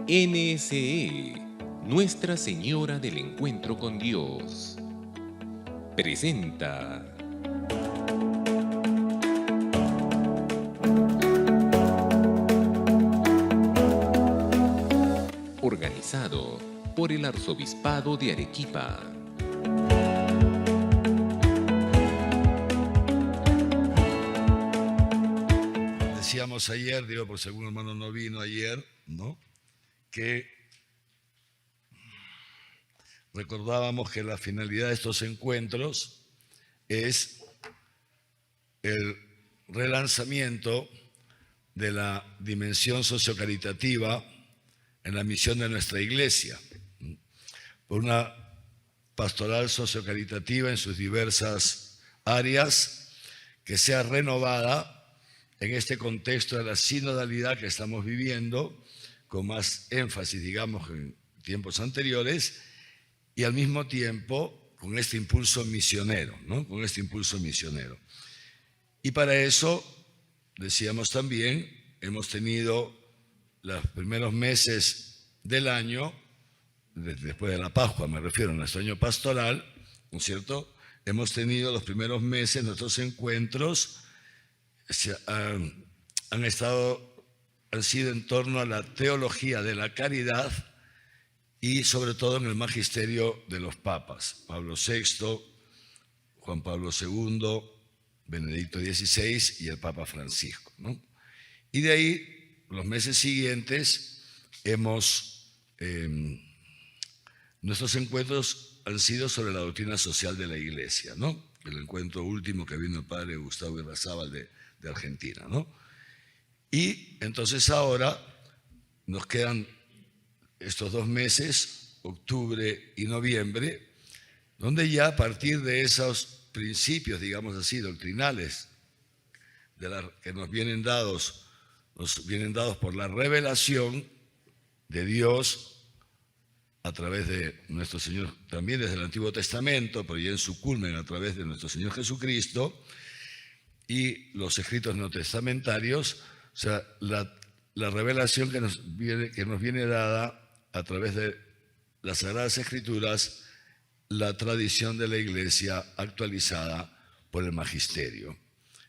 NSE, Nuestra Señora del Encuentro con Dios, presenta organizado por el Arzobispado de Arequipa. Decíamos ayer, digo por si algún hermano no vino ayer, ¿no?, que recordábamos que la finalidad de estos encuentros es el relanzamiento de la dimensión sociocaritativa en la misión de nuestra Iglesia, por una pastoral sociocaritativa en sus diversas áreas que sea renovada en este contexto de la sinodalidad que estamos viviendo, con más énfasis, digamos, en tiempos anteriores, y al mismo tiempo con este impulso misionero, ¿no?, con este impulso misionero. Y para eso, decíamos también, hemos tenido los primeros meses del año, después de la Pascua, me refiero a nuestro año pastoral, ¿no es cierto? Hemos tenido los primeros meses, nuestros encuentros han sido en torno a la teología de la caridad y sobre todo en el magisterio de los papas, Pablo VI, Juan Pablo II, Benedicto XVI y el Papa Francisco, ¿no? Y de ahí, los meses siguientes, nuestros encuentros han sido sobre la doctrina social de la Iglesia, ¿no? El encuentro último que vino el padre Gustavo Irrazábal de Argentina, ¿no? Y entonces ahora nos quedan estos 2 meses, octubre y noviembre, donde ya a partir de esos principios, digamos así, doctrinales, que nos vienen dados por la revelación de Dios a través de nuestro Señor, también desde el Antiguo Testamento, pero ya en su culmen a través de nuestro Señor Jesucristo, y los escritos neotestamentarios, o sea, la revelación que nos viene dada a través de las Sagradas Escrituras, la tradición de la Iglesia actualizada por el magisterio.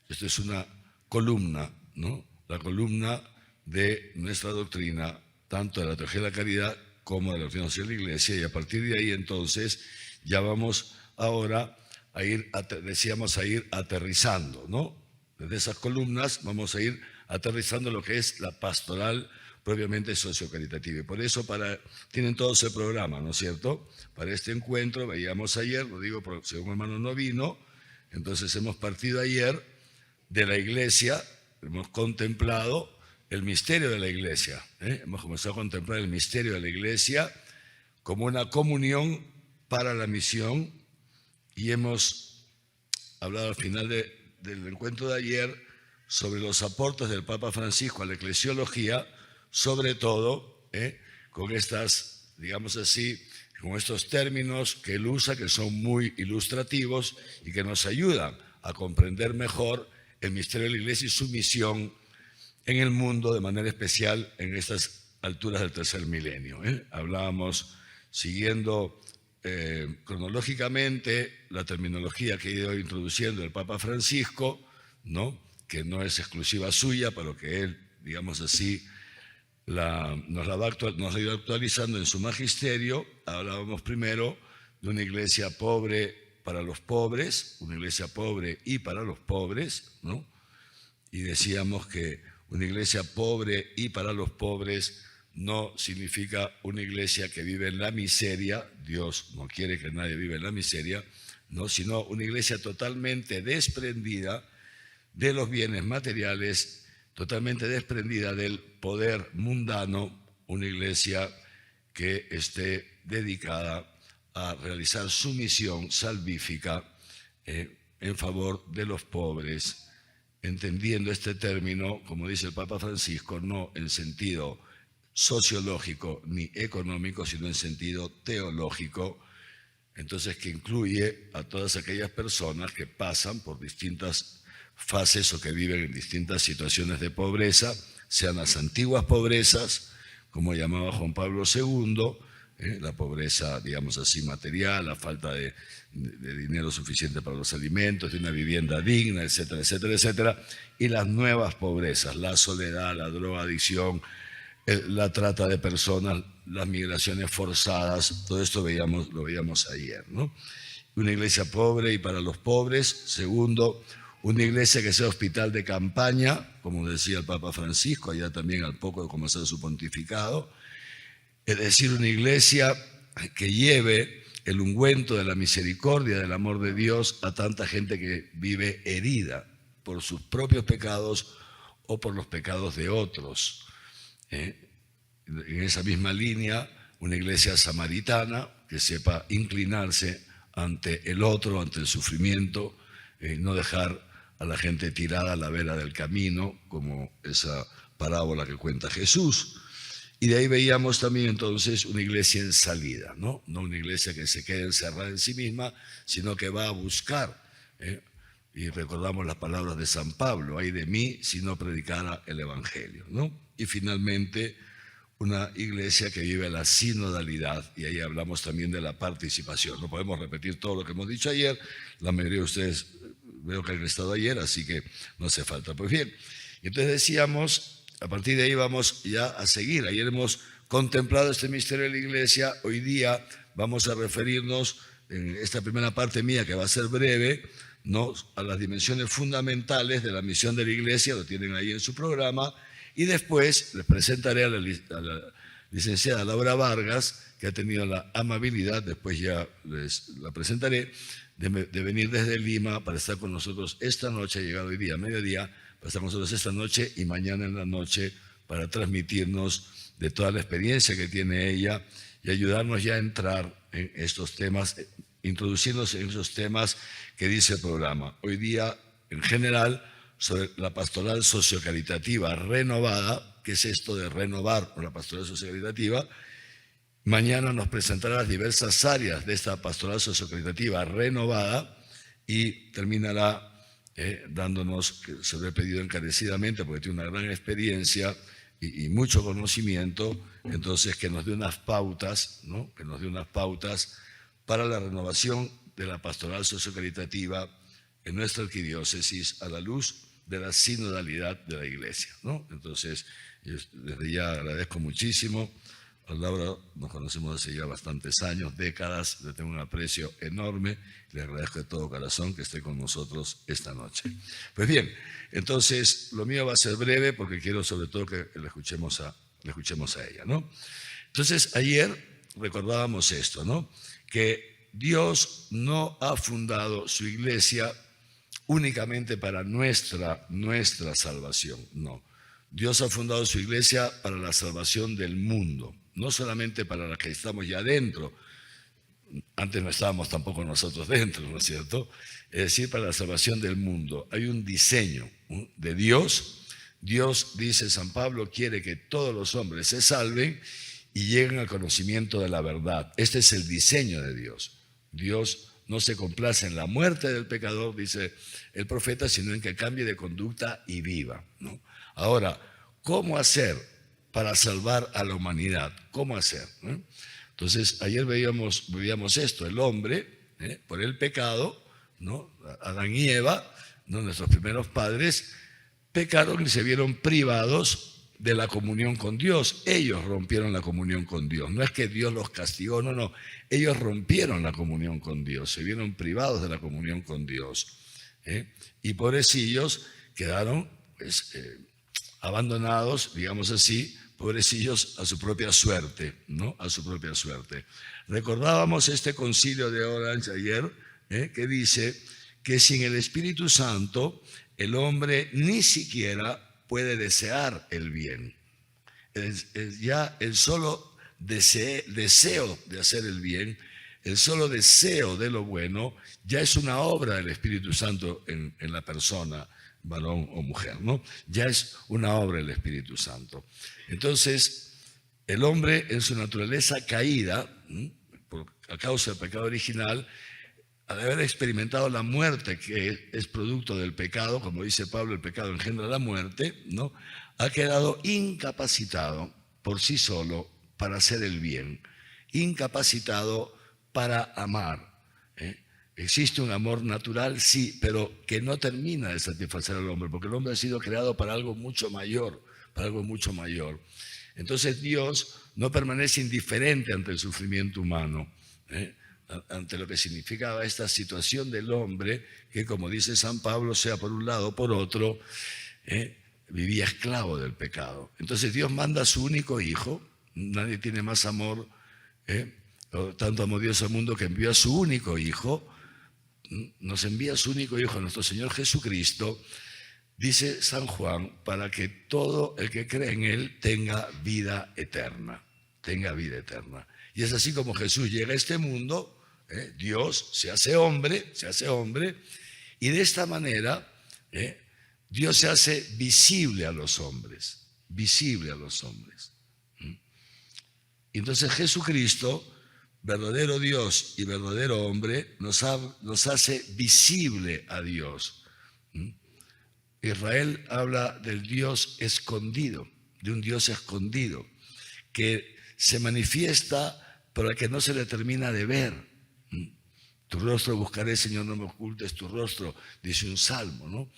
Esto es una columna, ¿no?, la columna de nuestra doctrina, tanto de la teología de la caridad como de la doctrina social de la Iglesia, y a partir de ahí entonces ya vamos ahora a ir aterrizando, ¿no? Desde esas columnas vamos a ir aterrizando lo que es la pastoral propiamente sociocaritativa. Y por eso tienen todo ese programa, ¿no es cierto? Para este encuentro, veíamos ayer, lo digo porque si un hermano no vino, entonces hemos partido ayer de la Iglesia, hemos contemplado el misterio de la Iglesia, hemos comenzado a contemplar el misterio de la Iglesia como una comunión para la misión, y hemos hablado al final del encuentro de ayer sobre los aportes del Papa Francisco a la eclesiología, sobre todo con estas, digamos así, con estos términos que él usa, que son muy ilustrativos y que nos ayudan a comprender mejor el misterio de la Iglesia y su misión en el mundo, de manera especial en estas alturas del tercer milenio. Hablábamos, siguiendo cronológicamente la terminología que ha ido introduciendo el Papa Francisco, ¿no?, que no es exclusiva suya, pero que él, digamos así, nos ha ido actualizando en su magisterio. Hablábamos primero de una iglesia pobre para los pobres, una iglesia pobre y para los pobres, ¿no? Y decíamos que una iglesia pobre y para los pobres no significa una iglesia que vive en la miseria. Dios no quiere que nadie viva en la miseria, ¿no?, sino una iglesia totalmente desprendida de los bienes materiales, totalmente desprendida del poder mundano, una iglesia que esté dedicada a realizar su misión salvífica en favor de los pobres, entendiendo este término, como dice el Papa Francisco, no en sentido sociológico ni económico, sino en sentido teológico, entonces que incluye a todas aquellas personas que pasan por distintas fases o que viven en distintas situaciones de pobreza, sean las antiguas pobrezas como llamaba Juan Pablo II, la pobreza, digamos así, material, la falta de dinero suficiente para los alimentos, de una vivienda digna, etcétera, etcétera, etcétera, y las nuevas pobrezas, la soledad, la drogadicción, la trata de personas, las migraciones forzadas, todo esto lo veíamos ayer, ¿no? Una iglesia pobre y para los pobres. Segundo, una iglesia que sea hospital de campaña, como decía el Papa Francisco, allá también al poco de comenzar su pontificado. Es decir, una iglesia que lleve el ungüento de la misericordia, del amor de Dios a tanta gente que vive herida por sus propios pecados o por los pecados de otros. En esa misma línea, una iglesia samaritana que sepa inclinarse ante el otro, ante el sufrimiento, no dejar a la gente tirada a la vera del camino, como esa parábola que cuenta Jesús. Y de ahí veíamos también entonces una iglesia en salida, ¿no? No una iglesia que se quede encerrada en sí misma, sino que va a buscar. Y recordamos las palabras de San Pablo: ay de mí si no predicara el Evangelio, ¿no? Y finalmente, una iglesia que vive la sinodalidad, y ahí hablamos también de la participación. No podemos repetir todo lo que hemos dicho ayer, la mayoría de ustedes veo que han estado ayer, así que no hace falta. Pues bien, entonces decíamos, a partir de ahí vamos ya a seguir. Ayer hemos contemplado este misterio de la iglesia, hoy día vamos a referirnos, en esta primera parte mía que va a ser breve, ¿no?, a las dimensiones fundamentales de la misión de la iglesia, lo tienen ahí en su programa, y después les presentaré a la licenciada Laura Vargas, que ha tenido la amabilidad, después ya les la presentaré, de venir desde Lima para estar con nosotros esta noche, ha llegado hoy día a mediodía, para estar con nosotros esta noche y mañana en la noche para transmitirnos de toda la experiencia que tiene ella y ayudarnos ya a entrar en estos temas, introducirnos en esos temas que dice el programa. Hoy día, en general, sobre la pastoral sociocaritativa renovada. ¿Qué es esto de renovar la pastoral sociocaritativa? Mañana nos presentará las diversas áreas de esta pastoral sociocaritativa renovada y terminará dándonos, que se lo he pedido encarecidamente porque tiene una gran experiencia y mucho conocimiento, entonces que nos dé unas pautas, ¿no?, que nos dé unas pautas para la renovación de la pastoral sociocaritativa en nuestra arquidiócesis a la luz de la sinodalidad de la iglesia, ¿no? Entonces, yo desde ya agradezco muchísimo. A Laura nos conocemos hace ya bastantes años, décadas, le tengo un aprecio enorme, le agradezco de todo corazón que esté con nosotros esta noche. Pues bien, entonces lo mío va a ser breve porque quiero sobre todo que le escuchemos a ella, ¿no? Entonces ayer recordábamos esto, ¿no?, que Dios no ha fundado su iglesia únicamente para nuestra salvación, no. Dios ha fundado su iglesia para la salvación del mundo, no solamente para la que estamos ya dentro. Antes no estábamos tampoco nosotros dentro, ¿no es cierto? Es decir, para la salvación del mundo. Hay un diseño de Dios. Dios, dice San Pablo, quiere que todos los hombres se salven y lleguen al conocimiento de la verdad. Este es el diseño de Dios. Dios no se complace en la muerte del pecador, dice el profeta, sino en que cambie de conducta y viva, ¿no? Ahora, ¿cómo hacer para salvar a la humanidad? ¿Cómo hacer? Entonces, ayer veíamos esto, el hombre, por el pecado, ¿no?, Adán y Eva, ¿no?, nuestros primeros padres, pecaron y se vieron privados de la comunión con Dios. Ellos rompieron la comunión con Dios. No es que Dios los castigó, no. Ellos rompieron la comunión con Dios, se vieron privados de la comunión con Dios. Y pobrecillos quedaron, pues, abandonados, digamos así, pobrecillos a su propia suerte, ¿no?, a su propia suerte. Recordábamos este concilio de Orange ayer, que dice que sin el Espíritu Santo el hombre ni siquiera puede desear el bien. Ya el solo deseo de hacer el bien, el solo deseo de lo bueno, ya es una obra del Espíritu Santo en la persona, varón o mujer, ¿no? Ya es una obra del Espíritu Santo. Entonces, el hombre en su naturaleza caída, a causa del pecado original, al haber experimentado la muerte que es producto del pecado, como dice Pablo, el pecado engendra la muerte, ¿no?, ha quedado incapacitado por sí solo para hacer el bien, incapacitado para amar. Existe un amor natural, sí, pero que no termina de satisfacer al hombre, porque el hombre ha sido creado para algo mucho mayor, para algo mucho mayor. Entonces Dios no permanece indiferente ante el sufrimiento humano, ante lo que significaba esta situación del hombre, que como dice San Pablo, sea por un lado o por otro, vivía esclavo del pecado. Entonces Dios manda a su único hijo, nadie tiene más amor, tanto amó Dios al mundo que envió a su único hijo, nos envía a su único hijo, nuestro Señor Jesucristo, dice San Juan, para que todo el que cree en Él tenga vida eterna, tenga vida eterna. Y es así como Jesús llega a este mundo, Dios se hace hombre, y de esta manera Dios se hace visible a los hombres, visible a los hombres. Y entonces Jesucristo, verdadero Dios y verdadero hombre, nos hace visible a Dios. Israel habla del Dios escondido, de un Dios escondido, que se manifiesta pero al que no se le termina de ver. Tu rostro buscaré, Señor, no me ocultes tu rostro, dice un salmo, ¿no?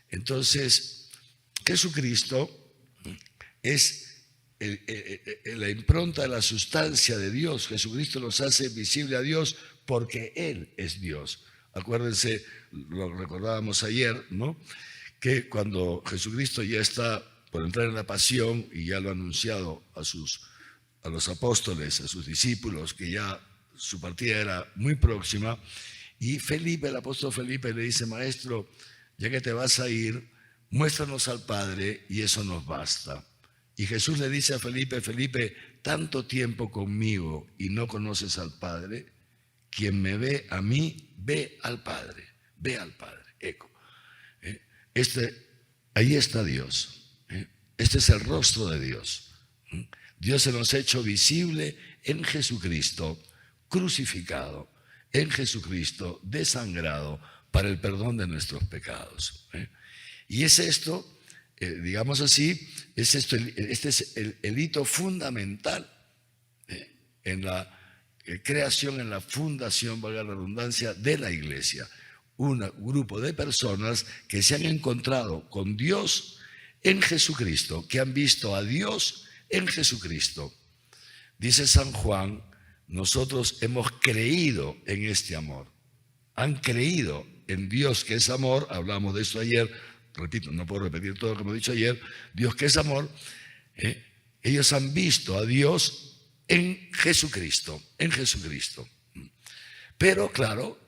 Entonces, Jesucristo es la impronta de la sustancia de Dios. Jesucristo nos hace visible a Dios porque Él es Dios. Acuérdense, lo recordábamos ayer, ¿no?, que cuando Jesucristo ya está por entrar en la pasión y ya lo ha anunciado a los apóstoles, a sus discípulos, que ya su partida era muy próxima, y Felipe, el apóstol Felipe, le dice: Maestro, ya que te vas a ir, muéstranos al Padre y eso nos basta. Y Jesús le dice a Felipe: Felipe, tanto tiempo conmigo y no conoces al Padre, quien me ve a mí, ve al Padre, ve al Padre. Eco. Ahí está Dios. Este es el rostro de Dios. Dios se nos ha hecho visible en Jesucristo, crucificado, en Jesucristo, desangrado, para el perdón de nuestros pecados. Y es esto, digamos así, este es el hito fundamental en la creación, en la fundación, valga la redundancia, de la Iglesia. Un grupo de personas que se han encontrado con Dios en Jesucristo, que han visto a Dios en Jesucristo. Dice San Juan: nosotros hemos creído en este amor. Han creído en Dios, que es amor. Hablamos de eso ayer, repito, no puedo repetir todo lo que hemos dicho ayer. Dios, que es amor. Ellos han visto a Dios en Jesucristo, en Jesucristo. Pero claro,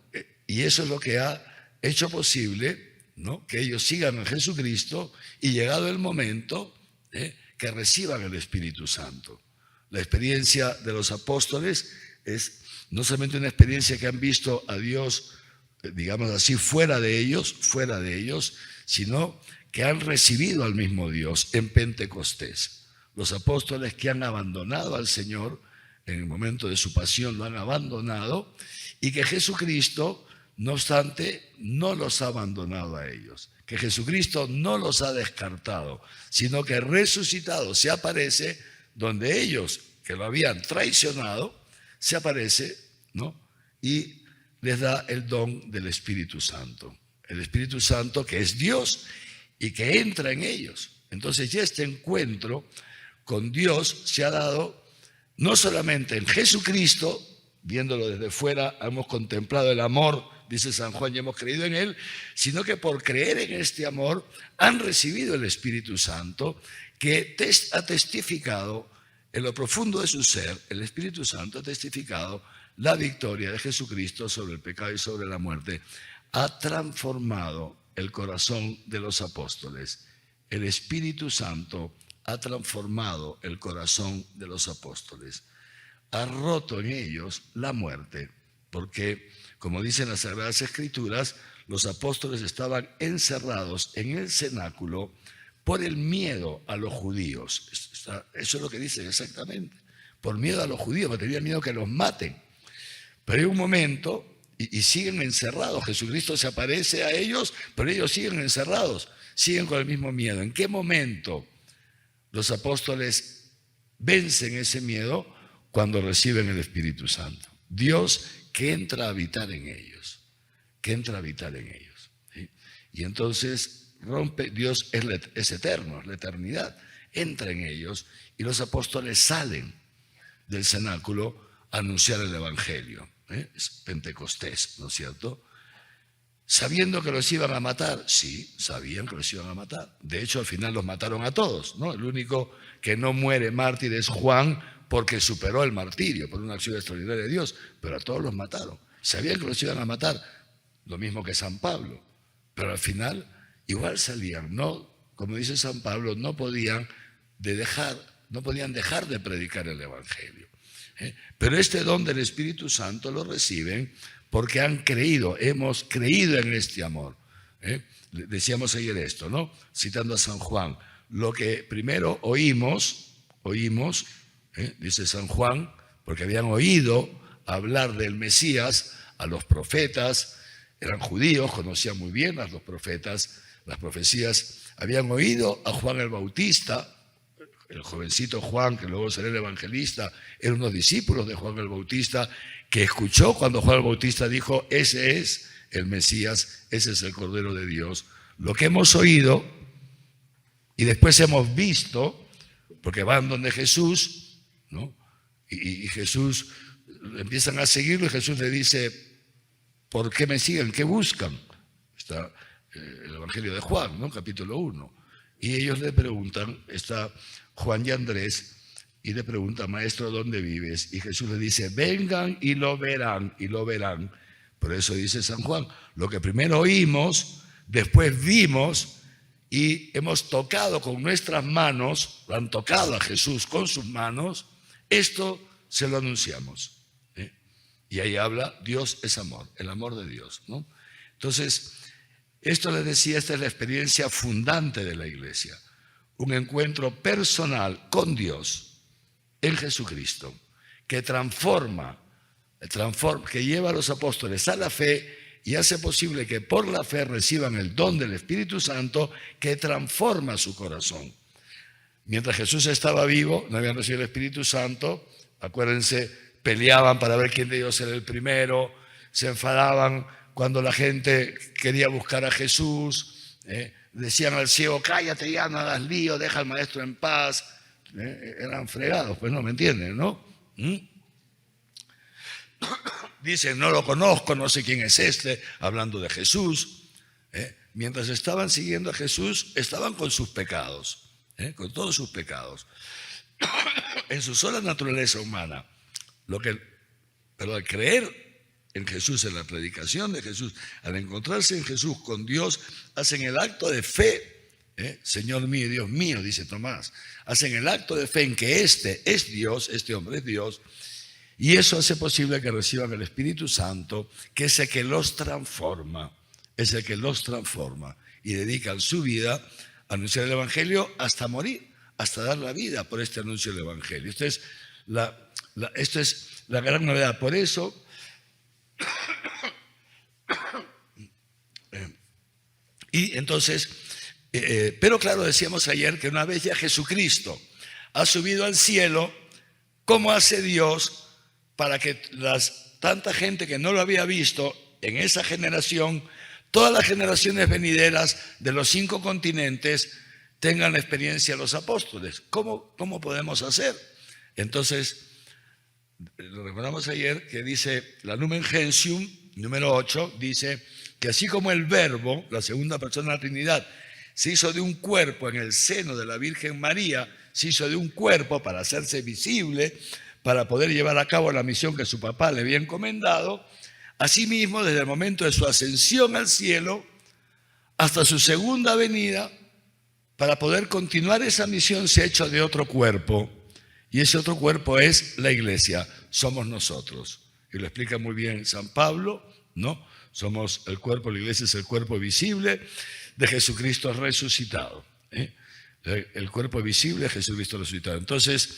y eso es lo que ha hecho posible, ¿no?, que ellos sigan en Jesucristo y, llegado el momento, que reciban el Espíritu Santo. La experiencia de los apóstoles es no solamente una experiencia que han visto a Dios, digamos así, fuera de ellos, sino que han recibido al mismo Dios en Pentecostés. Los apóstoles que han abandonado al Señor en el momento de su pasión, lo han abandonado, y que Jesucristo, no obstante, no los ha abandonado a ellos, que Jesucristo no los ha descartado, sino que resucitado se aparece donde ellos, que lo habían traicionado, se aparece, ¿no?, y les da el don del Espíritu Santo. El Espíritu Santo, que es Dios y que entra en ellos. Entonces ya este encuentro con Dios se ha dado no solamente en Jesucristo, viéndolo desde fuera, hemos contemplado el amor, dice San Juan, y hemos creído en Él, sino que por creer en este amor han recibido el Espíritu Santo, que ha testificado en lo profundo de su ser. El Espíritu Santo ha testificado la victoria de Jesucristo sobre el pecado y sobre la muerte. Ha transformado el corazón de los apóstoles. El Espíritu Santo ha transformado el corazón de los apóstoles. Ha roto en ellos la muerte, porque, como dicen las Sagradas Escrituras, los apóstoles estaban encerrados en el cenáculo por el miedo a los judíos. Eso es lo que dicen exactamente. Por miedo a los judíos, porque tenían miedo que los maten. Pero hay un momento, y siguen encerrados. Jesucristo se aparece a ellos, pero ellos siguen encerrados, siguen con el mismo miedo. ¿En qué momento los apóstoles vencen ese miedo cuando reciben el Espíritu Santo. Dios que entra a habitar en ellos, que entra a habitar en ellos. ¿Sí? Y entonces Dios es eterno, es la eternidad, entra en ellos y los apóstoles salen del cenáculo a anunciar el Evangelio. Es Pentecostés, ¿no es cierto? ¿Sabiendo que los iban a matar? Sí, sabían que los iban a matar. De hecho, al final los mataron a todos, ¿no? El único que no muere mártir es Juan, porque superó el martirio por una acción extraordinaria de Dios, pero a todos los mataron. Sabían que los iban a matar, lo mismo que San Pablo, pero al final igual salían, ¿no? Como dice San Pablo, no podían dejar de predicar el Evangelio. Pero este don del Espíritu Santo lo reciben porque han creído, hemos creído en este amor. Decíamos ayer esto, ¿no? Citando a San Juan, lo que primero oímos, dice San Juan, porque habían oído hablar del Mesías a los profetas, eran judíos, conocían muy bien a los profetas, las profecías, habían oído a Juan el Bautista, el jovencito Juan, que luego será el evangelista, eran unos discípulos de Juan el Bautista, que escuchó cuando Juan el Bautista dijo, ese es el Mesías, ese es el Cordero de Dios. Lo que hemos oído y después hemos visto, porque van donde Jesús, ¿no? Y Jesús, empiezan a seguirlo y Jesús le dice, ¿por qué me siguen? ¿Qué buscan? Está el Evangelio de Juan, ¿no? Capítulo 1. Y ellos le preguntan, está Juan y Andrés, y le preguntan, maestro, ¿dónde vives? Y Jesús le dice, vengan y lo verán, y lo verán. Por eso dice San Juan, lo que primero oímos, después vimos y hemos tocado con nuestras manos, lo han tocado a Jesús con sus manos, esto se lo anunciamos. Y ahí habla, Dios es amor, el amor de Dios, ¿no? Entonces, esto les decía, esta es la experiencia fundante de la iglesia, un encuentro personal con Dios en Jesucristo, que transforma, que lleva a los apóstoles a la fe y hace posible que por la fe reciban el don del Espíritu Santo que transforma su corazón. Mientras Jesús estaba vivo, no habían recibido el Espíritu Santo, acuérdense, peleaban para ver quién de ellos era el primero, se enfadaban cuando la gente quería buscar a Jesús, decían al ciego, cállate ya, no hagas lío, deja al maestro en paz. Eran fregados, pues no, ¿me entienden, no? Dicen, no lo conozco, no sé quién es este, hablando de Jesús. Mientras estaban siguiendo a Jesús, estaban con sus pecados, con todos sus pecados. En su sola naturaleza humana, pero al creer en Jesús, en la predicación de Jesús, al encontrarse en Jesús con Dios, hacen el acto de fe. Señor mío y Dios mío, dice Tomás, hacen el acto de fe en que este es Dios, este hombre es Dios, y eso hace posible que reciban el Espíritu Santo, que es el que los transforma, y dedican su vida a anunciar el Evangelio hasta morir, hasta dar la vida por este anuncio del Evangelio. Esto es la gran novedad. Por eso, y entonces, pero claro, decíamos ayer que una vez ya Jesucristo ha subido al cielo, ¿cómo hace Dios para que tanta gente que no lo había visto en esa generación, todas las generaciones venideras de los 5 continentes tengan la experiencia de los apóstoles? ¿Cómo podemos hacer? Entonces, lo recordamos ayer que dice la Lumen Gentium, número 8, dice que así como el Verbo, la segunda persona de la Trinidad, se hizo de un cuerpo en el seno de la Virgen María, se hizo de un cuerpo para hacerse visible, para poder llevar a cabo la misión que su papá le había encomendado. Asimismo, desde el momento de su ascensión al cielo hasta su segunda venida, para poder continuar esa misión, se ha hecho de otro cuerpo. Y ese otro cuerpo es la iglesia, somos nosotros. Y lo explica muy bien San Pablo, ¿no? Somos el cuerpo, la iglesia es el cuerpo visible de Jesucristo resucitado. El cuerpo visible de Jesucristo resucitado. Entonces,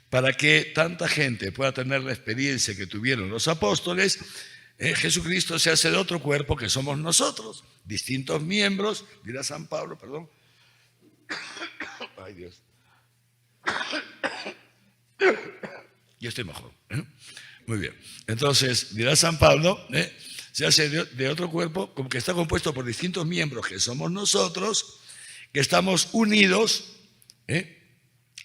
para que tanta gente pueda tener la experiencia que tuvieron los apóstoles, Jesucristo se hace de otro cuerpo que somos nosotros, distintos miembros, dirá San Pablo, perdón. Ay Dios. Yo estoy mejor. Muy bien. Entonces, dirá San Pablo, se hace de otro cuerpo, como que está compuesto por distintos miembros que somos nosotros, que estamos unidos,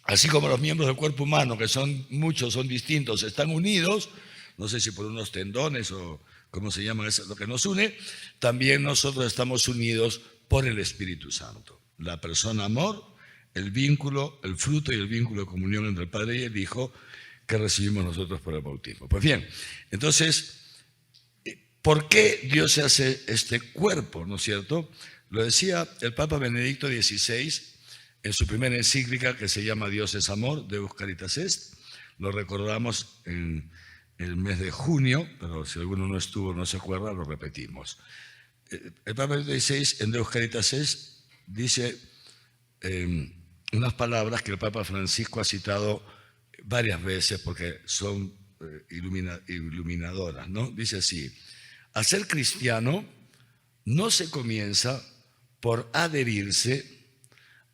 así como los miembros del cuerpo humano, que son muchos, son distintos, están unidos, no sé si por unos tendones o cómo se llama eso, lo que nos une, también nosotros estamos unidos por el Espíritu Santo. La persona amor, el vínculo, el fruto y el vínculo de comunión entre el Padre y el Hijo que recibimos nosotros por el bautismo. Pues bien, entonces, ¿por qué Dios se hace este cuerpo, no es cierto? Lo decía el Papa Benedicto XVI en su primera encíclica que se llama Dios es amor, Deus Caritas Est. Lo recordamos en el mes de junio, pero si alguno no estuvo, no se acuerda, lo repetimos. El Papa Benedicto XVI en Deus Caritas Est dice unas palabras que el Papa Francisco ha citado varias veces porque son iluminadoras, ¿no? Dice así: a ser cristiano no se comienza por adherirse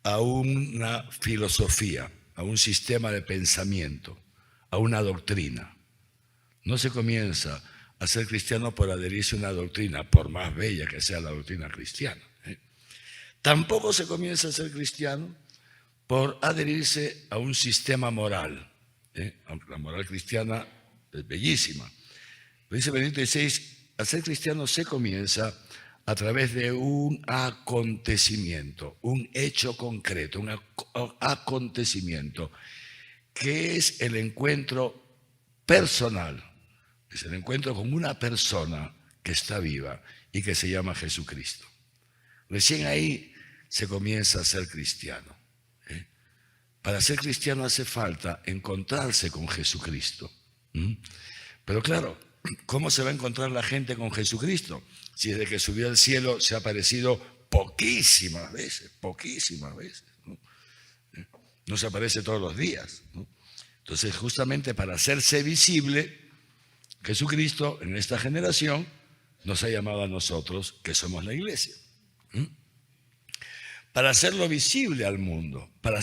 a una filosofía, a un sistema de pensamiento, a una doctrina. No se comienza a ser cristiano por adherirse a una doctrina, por más bella que sea la doctrina cristiana. Tampoco se comienza a ser cristiano por adherirse a un sistema moral, aunque la moral cristiana es bellísima. Pero dice Benedicto XVI, a ser cristiano se comienza a través de un acontecimiento, un hecho concreto, un acontecimiento, que es el encuentro personal, es el encuentro con una persona que está viva y que se llama Jesucristo. Recién ahí se comienza a ser cristiano. Para ser cristiano hace falta encontrarse con Jesucristo. Pero claro, ¿cómo se va a encontrar la gente con Jesucristo? Si desde que subió al cielo se ha aparecido poquísimas veces, no se aparece todos los días, ¿no? Entonces, justamente para hacerse visible, Jesucristo en esta generación nos ha llamado a nosotros, que somos la iglesia. Para hacerlo visible al mundo, para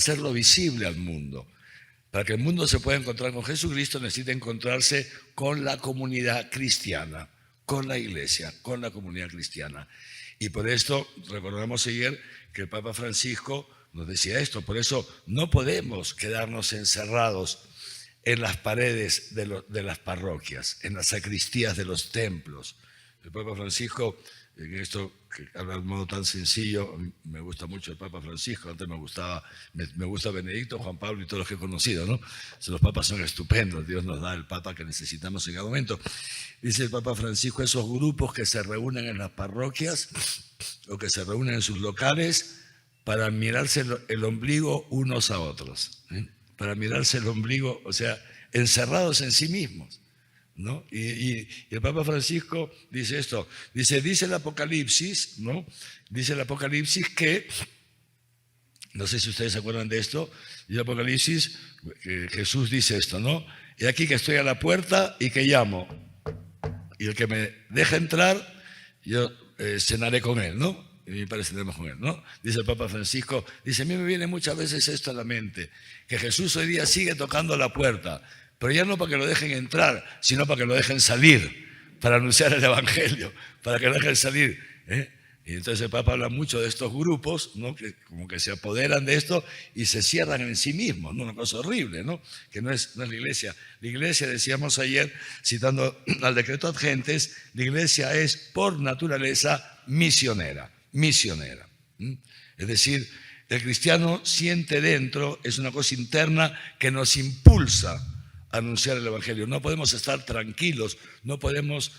que el mundo se pueda encontrar con Jesucristo, necesita encontrarse con la comunidad cristiana, con la iglesia, con la comunidad cristiana. Y por esto recordamos ayer que el Papa Francisco nos decía esto, por eso no podemos quedarnos encerrados en las paredes de las parroquias, en las sacristías de los templos. El Papa Francisco, en esto que habla de un modo tan sencillo, a mí me gusta mucho el Papa Francisco, antes me gusta Benedicto, Juan Pablo y todos los que he conocido, ¿no? Los papas son estupendos, Dios nos da el Papa que necesitamos en cada momento. Dice el Papa Francisco, esos grupos que se reúnen en las parroquias o que se reúnen en sus locales para mirarse el ombligo unos a otros, para mirarse el ombligo, o sea, encerrados en sí mismos, ¿no? Y el Papa Francisco dice esto, dice el Apocalipsis, ¿no? Dice el Apocalipsis que, no sé si ustedes se acuerdan de esto, y el Apocalipsis, Jesús dice esto, ¿no? Y aquí que estoy a la puerta y que llamo, y el que me deja entrar, yo cenaré con él, ¿no? Y mi padre cenaremos con él, ¿no? Dice el Papa Francisco, dice, a mí me viene muchas veces esto a la mente, que Jesús hoy día sigue tocando a la puerta, pero ya no para que lo dejen entrar, sino para que lo dejen salir, para anunciar el Evangelio, para que lo dejen salir. Y entonces el Papa habla mucho de estos grupos, ¿no? Que como que se apoderan de esto y se cierran en sí mismos, ¿no? Una cosa horrible, ¿no? Que no es la iglesia. La iglesia, decíamos ayer, citando al decreto ad gentes, la iglesia es por naturaleza misionera. Es decir, el cristiano siente dentro, es una cosa interna que nos impulsa a anunciar el Evangelio. No podemos estar tranquilos, no podemos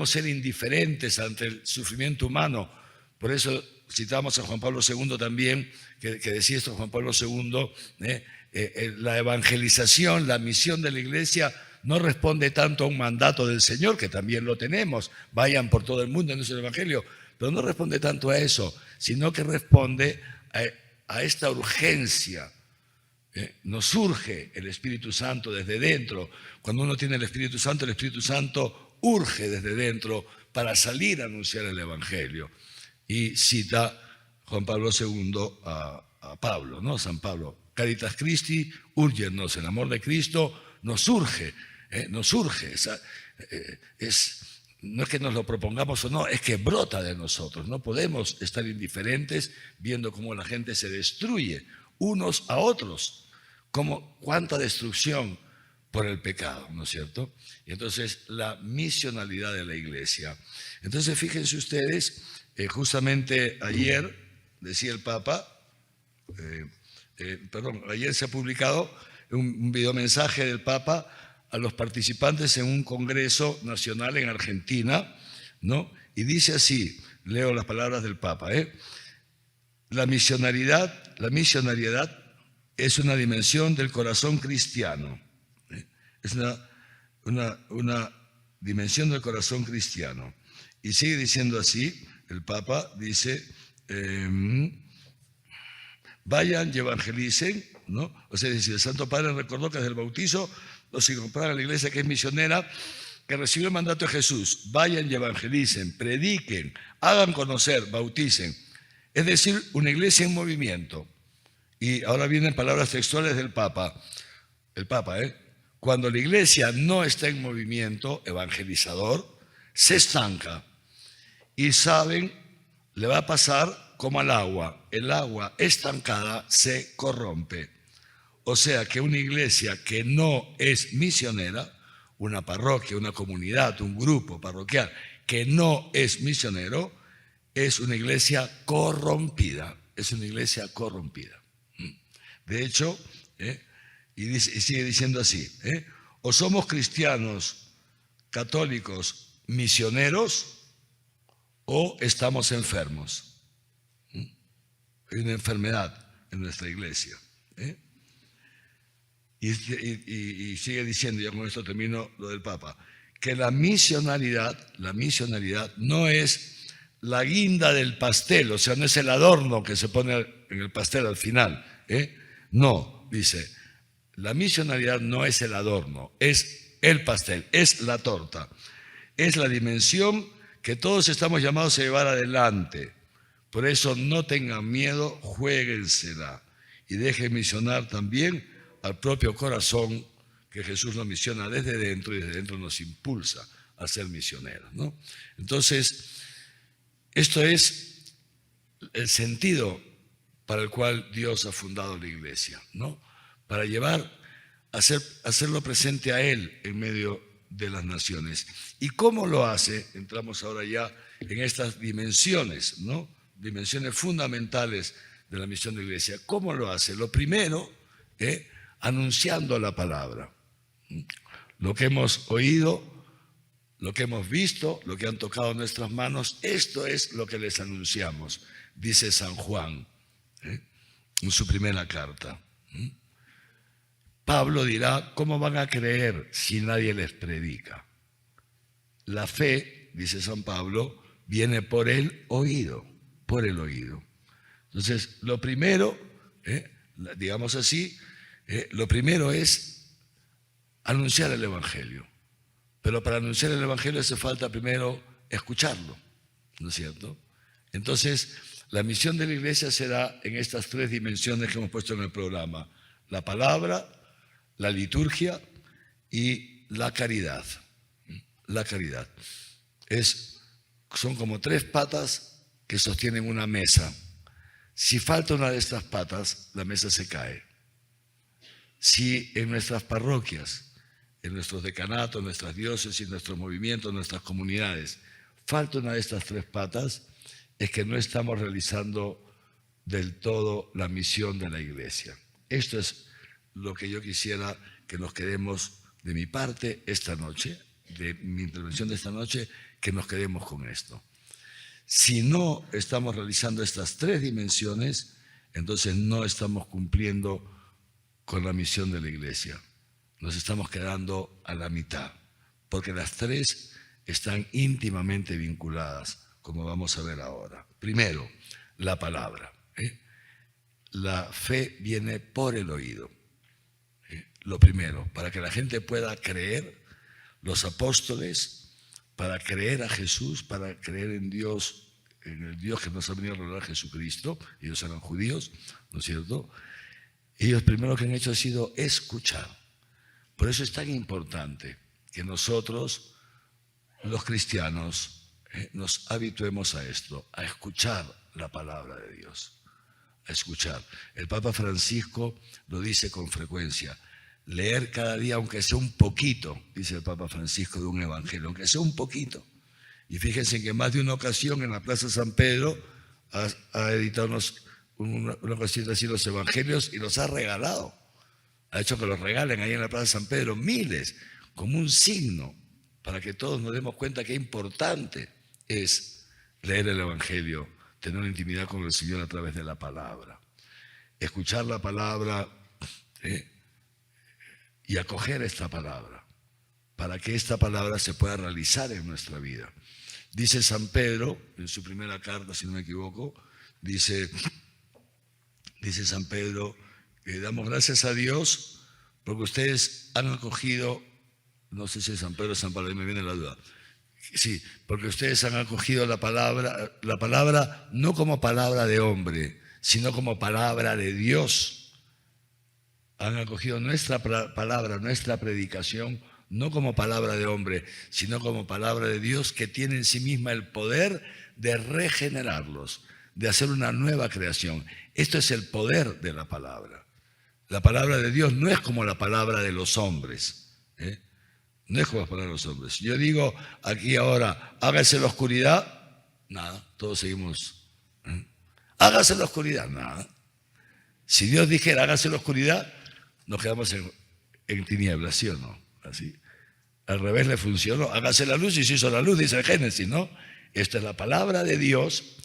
ser indiferentes ante el sufrimiento humano. Por eso citamos a Juan Pablo II también, que decía esto Juan Pablo II, la evangelización, la misión de la iglesia no responde tanto a un mandato del Señor, que también lo tenemos, vayan por todo el mundo en el Evangelio, pero no responde tanto a eso, sino que responde a esta urgencia. Nos surge el Espíritu Santo desde dentro. Cuando uno tiene el Espíritu Santo urge desde dentro para salir a anunciar el Evangelio. Y cita Juan Pablo II a Pablo, ¿no? San Pablo, Caritas Christi, úrgenos, el amor de Cristo nos surge, nos surge. No es que nos lo propongamos o no, es que brota de nosotros. No podemos estar indiferentes viendo cómo la gente se destruye unos a otros, como cuánta destrucción por el pecado, ¿no es cierto? Y entonces la misionalidad de la iglesia. Entonces fíjense ustedes, justamente ayer decía el Papa, ayer se ha publicado un videomensaje del Papa a los participantes en un congreso nacional en Argentina, ¿no? Y dice así, leo las palabras del Papa, la misionariedad es una dimensión del corazón cristiano. Es una dimensión del corazón cristiano. Y sigue diciendo así, el Papa dice, vayan y evangelicen, ¿no? O sea, el Santo Padre recordó que desde el bautizo los incorporan a la iglesia que es misionera, que recibió el mandato de Jesús. Vayan y evangelicen, prediquen, hagan conocer, bauticen. Es decir, una iglesia en movimiento. Y ahora vienen palabras textuales del Papa. El Papa, cuando la iglesia no está en movimiento evangelizador, se estanca. Y saben, le va a pasar como al agua. El agua estancada se corrompe. O sea que una iglesia que no es misionera, una parroquia, una comunidad, un grupo parroquial que no es misionero, es una iglesia corrompida. Es una iglesia corrompida. De hecho, y sigue diciendo así, o somos cristianos católicos misioneros o estamos enfermos. Hay una enfermedad en nuestra iglesia. Y sigue diciendo, ya con esto termino lo del Papa, que la misionalidad no es la guinda del pastel, o sea, no es el adorno que se pone en el pastel al final. No, dice, la misionalidad no es el adorno, es el pastel, es la torta, es la dimensión que todos estamos llamados a llevar adelante. Por eso no tengan miedo, juéguensela y dejen misionar también al propio corazón, que Jesús nos misiona desde dentro y desde dentro nos impulsa a ser misioneros, ¿no? Entonces, esto es el sentido para el cual Dios ha fundado la iglesia, ¿no? Para hacerlo presente a Él en medio de las naciones. ¿Y cómo lo hace? Entramos ahora ya en estas dimensiones, ¿no? Dimensiones fundamentales de la misión de la iglesia. ¿Cómo lo hace? Lo primero, anunciando la palabra. Lo que hemos oído, lo que hemos visto, lo que han tocado nuestras manos, esto es lo que les anunciamos, dice San Juan en su primera carta. Pablo dirá, ¿cómo van a creer si nadie les predica? La fe, dice San Pablo, viene por el oído, por el oído. Entonces, lo primero, digamos así, lo primero es anunciar el Evangelio. Pero para anunciar el Evangelio hace falta primero escucharlo, ¿no es cierto? Entonces, la misión de la iglesia será en estas tres dimensiones que hemos puesto en el programa: la palabra, la liturgia y la caridad. La caridad. Son como tres patas que sostienen una mesa. Si falta una de estas patas, la mesa se cae. Si en nuestras parroquias, en nuestros decanatos, en nuestras diócesis, en nuestros movimientos, en nuestras comunidades, falta una de estas tres patas, es que no estamos realizando del todo la misión de la iglesia. Esto es lo que yo quisiera que nos quedemos de mi parte esta noche, de mi intervención de esta noche, que nos quedemos con esto. Si no estamos realizando estas tres dimensiones, entonces no estamos cumpliendo con la misión de la iglesia. Nos estamos quedando a la mitad, porque las tres están íntimamente vinculadas, como vamos a ver ahora. Primero, la palabra. La fe viene por el oído. Lo primero, para que la gente pueda creer, los apóstoles, para creer a Jesús, para creer en Dios, en el Dios que nos ha venido a revelar Jesucristo, ellos eran judíos, ¿no es cierto? Ellos primero que han hecho ha sido escuchar. Por eso es tan importante que nosotros, los cristianos, nos habituemos a esto, a escuchar la palabra de Dios. A escuchar. El Papa Francisco lo dice con frecuencia. Leer cada día, aunque sea un poquito, dice el Papa Francisco, de un evangelio, aunque sea un poquito. Y fíjense que en más de una ocasión en la Plaza San Pedro ha editado una cosita así los evangelios y los ha regalado. Ha hecho que los regalen ahí en la Plaza San Pedro, miles, como un signo, para que todos nos demos cuenta qué importante es leer el evangelio, tener una intimidad con el Señor a través de la palabra. Escuchar la palabra y acoger esta palabra, para que esta palabra se pueda realizar en nuestra vida. Dice San Pedro, en su primera carta, si no me equivoco, dice San Pedro, que damos gracias a Dios porque ustedes han acogido, no sé si es San Pedro o San Pablo, me viene la duda. Sí, porque ustedes han acogido la palabra no como palabra de hombre, sino como palabra de Dios. Han acogido nuestra palabra, nuestra predicación, no como palabra de hombre, sino como palabra de Dios que tiene en sí misma el poder de regenerarlos, de hacer una nueva creación. Esto es el poder de la palabra. La palabra de Dios no es como la palabra de los hombres, no es como las palabras de los hombres. Yo digo aquí ahora, hágase la oscuridad, nada, todos seguimos. Hágase la oscuridad, nada. Si Dios dijera hágase la oscuridad, nos quedamos en tinieblas, ¿sí o no? Así. Al revés le funcionó, hágase la luz y se hizo la luz, dice el Génesis, ¿no? Esta es la palabra de Dios,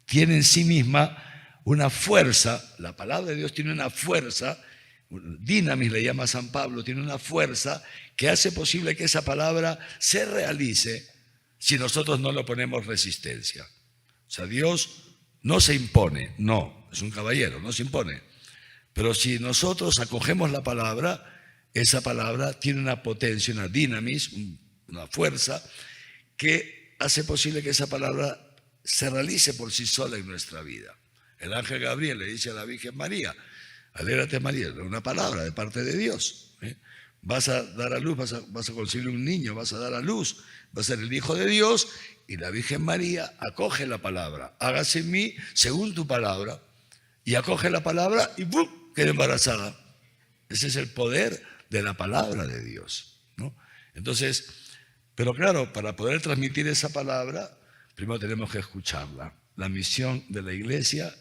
tiene en sí misma una fuerza, la palabra de Dios tiene una fuerza, dinamis le llama San Pablo, tiene una fuerza que hace posible que esa palabra se realice si nosotros no le ponemos resistencia. O sea, Dios no se impone, no, es un caballero, no se impone. Pero si nosotros acogemos la palabra, esa palabra tiene una potencia, una dinamis, una fuerza que hace posible que esa palabra se realice por sí sola en nuestra vida. El ángel Gabriel le dice a la Virgen María, alégrate María, una palabra de parte de Dios. Vas a dar a luz, vas a concebir un niño, vas a dar a luz, vas a ser el Hijo de Dios, y la Virgen María acoge la palabra, hágase en mí según tu palabra, y acoge la palabra y ¡pum!, queda embarazada. Ese es el poder de la palabra de Dios, ¿no? Entonces, pero claro, para poder transmitir esa palabra, primero tenemos que escucharla. La misión de la iglesia,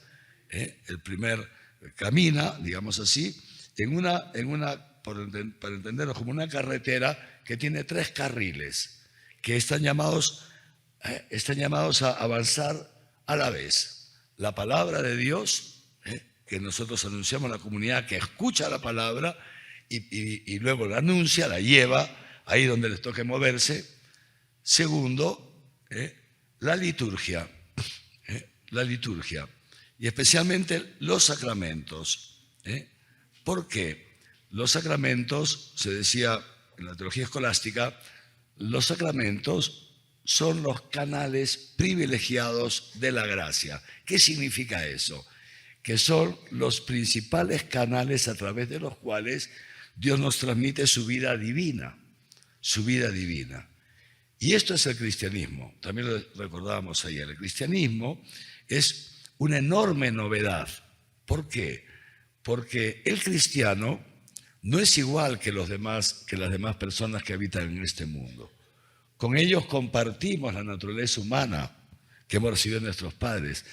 el primer camina, digamos así, para entenderlo, como una carretera que tiene 3 carriles que están llamados a avanzar a la vez. La palabra de Dios, que nosotros anunciamos a la comunidad que escucha la palabra y luego la anuncia, la lleva ahí donde les toque moverse. Segundo, la liturgia, y especialmente los sacramentos. ¿Por qué? Los sacramentos, se decía en la teología escolástica, los sacramentos son los canales privilegiados de la gracia. ¿Qué significa eso? Que son los principales canales a través de los cuales Dios nos transmite su vida divina, Y esto es el cristianismo, también lo recordábamos ayer. El cristianismo es una enorme novedad. ¿Por qué? Porque el cristiano no es igual que las demás personas que habitan en este mundo. Con ellos compartimos la naturaleza humana que hemos recibido de nuestros padres,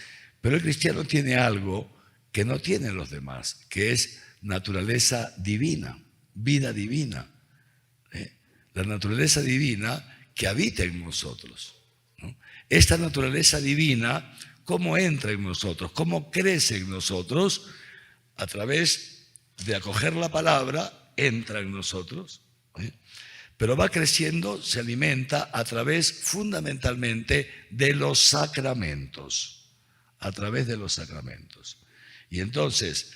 pero el cristiano tiene algo que no tienen los demás, que es naturaleza divina, vida divina. La naturaleza divina que habita en nosotros, ¿no? Esta naturaleza divina, ¿cómo entra en nosotros? ¿Cómo crece en nosotros? A través de acoger la palabra, entra en nosotros, pero va creciendo, se alimenta a través fundamentalmente de los sacramentos, Y entonces,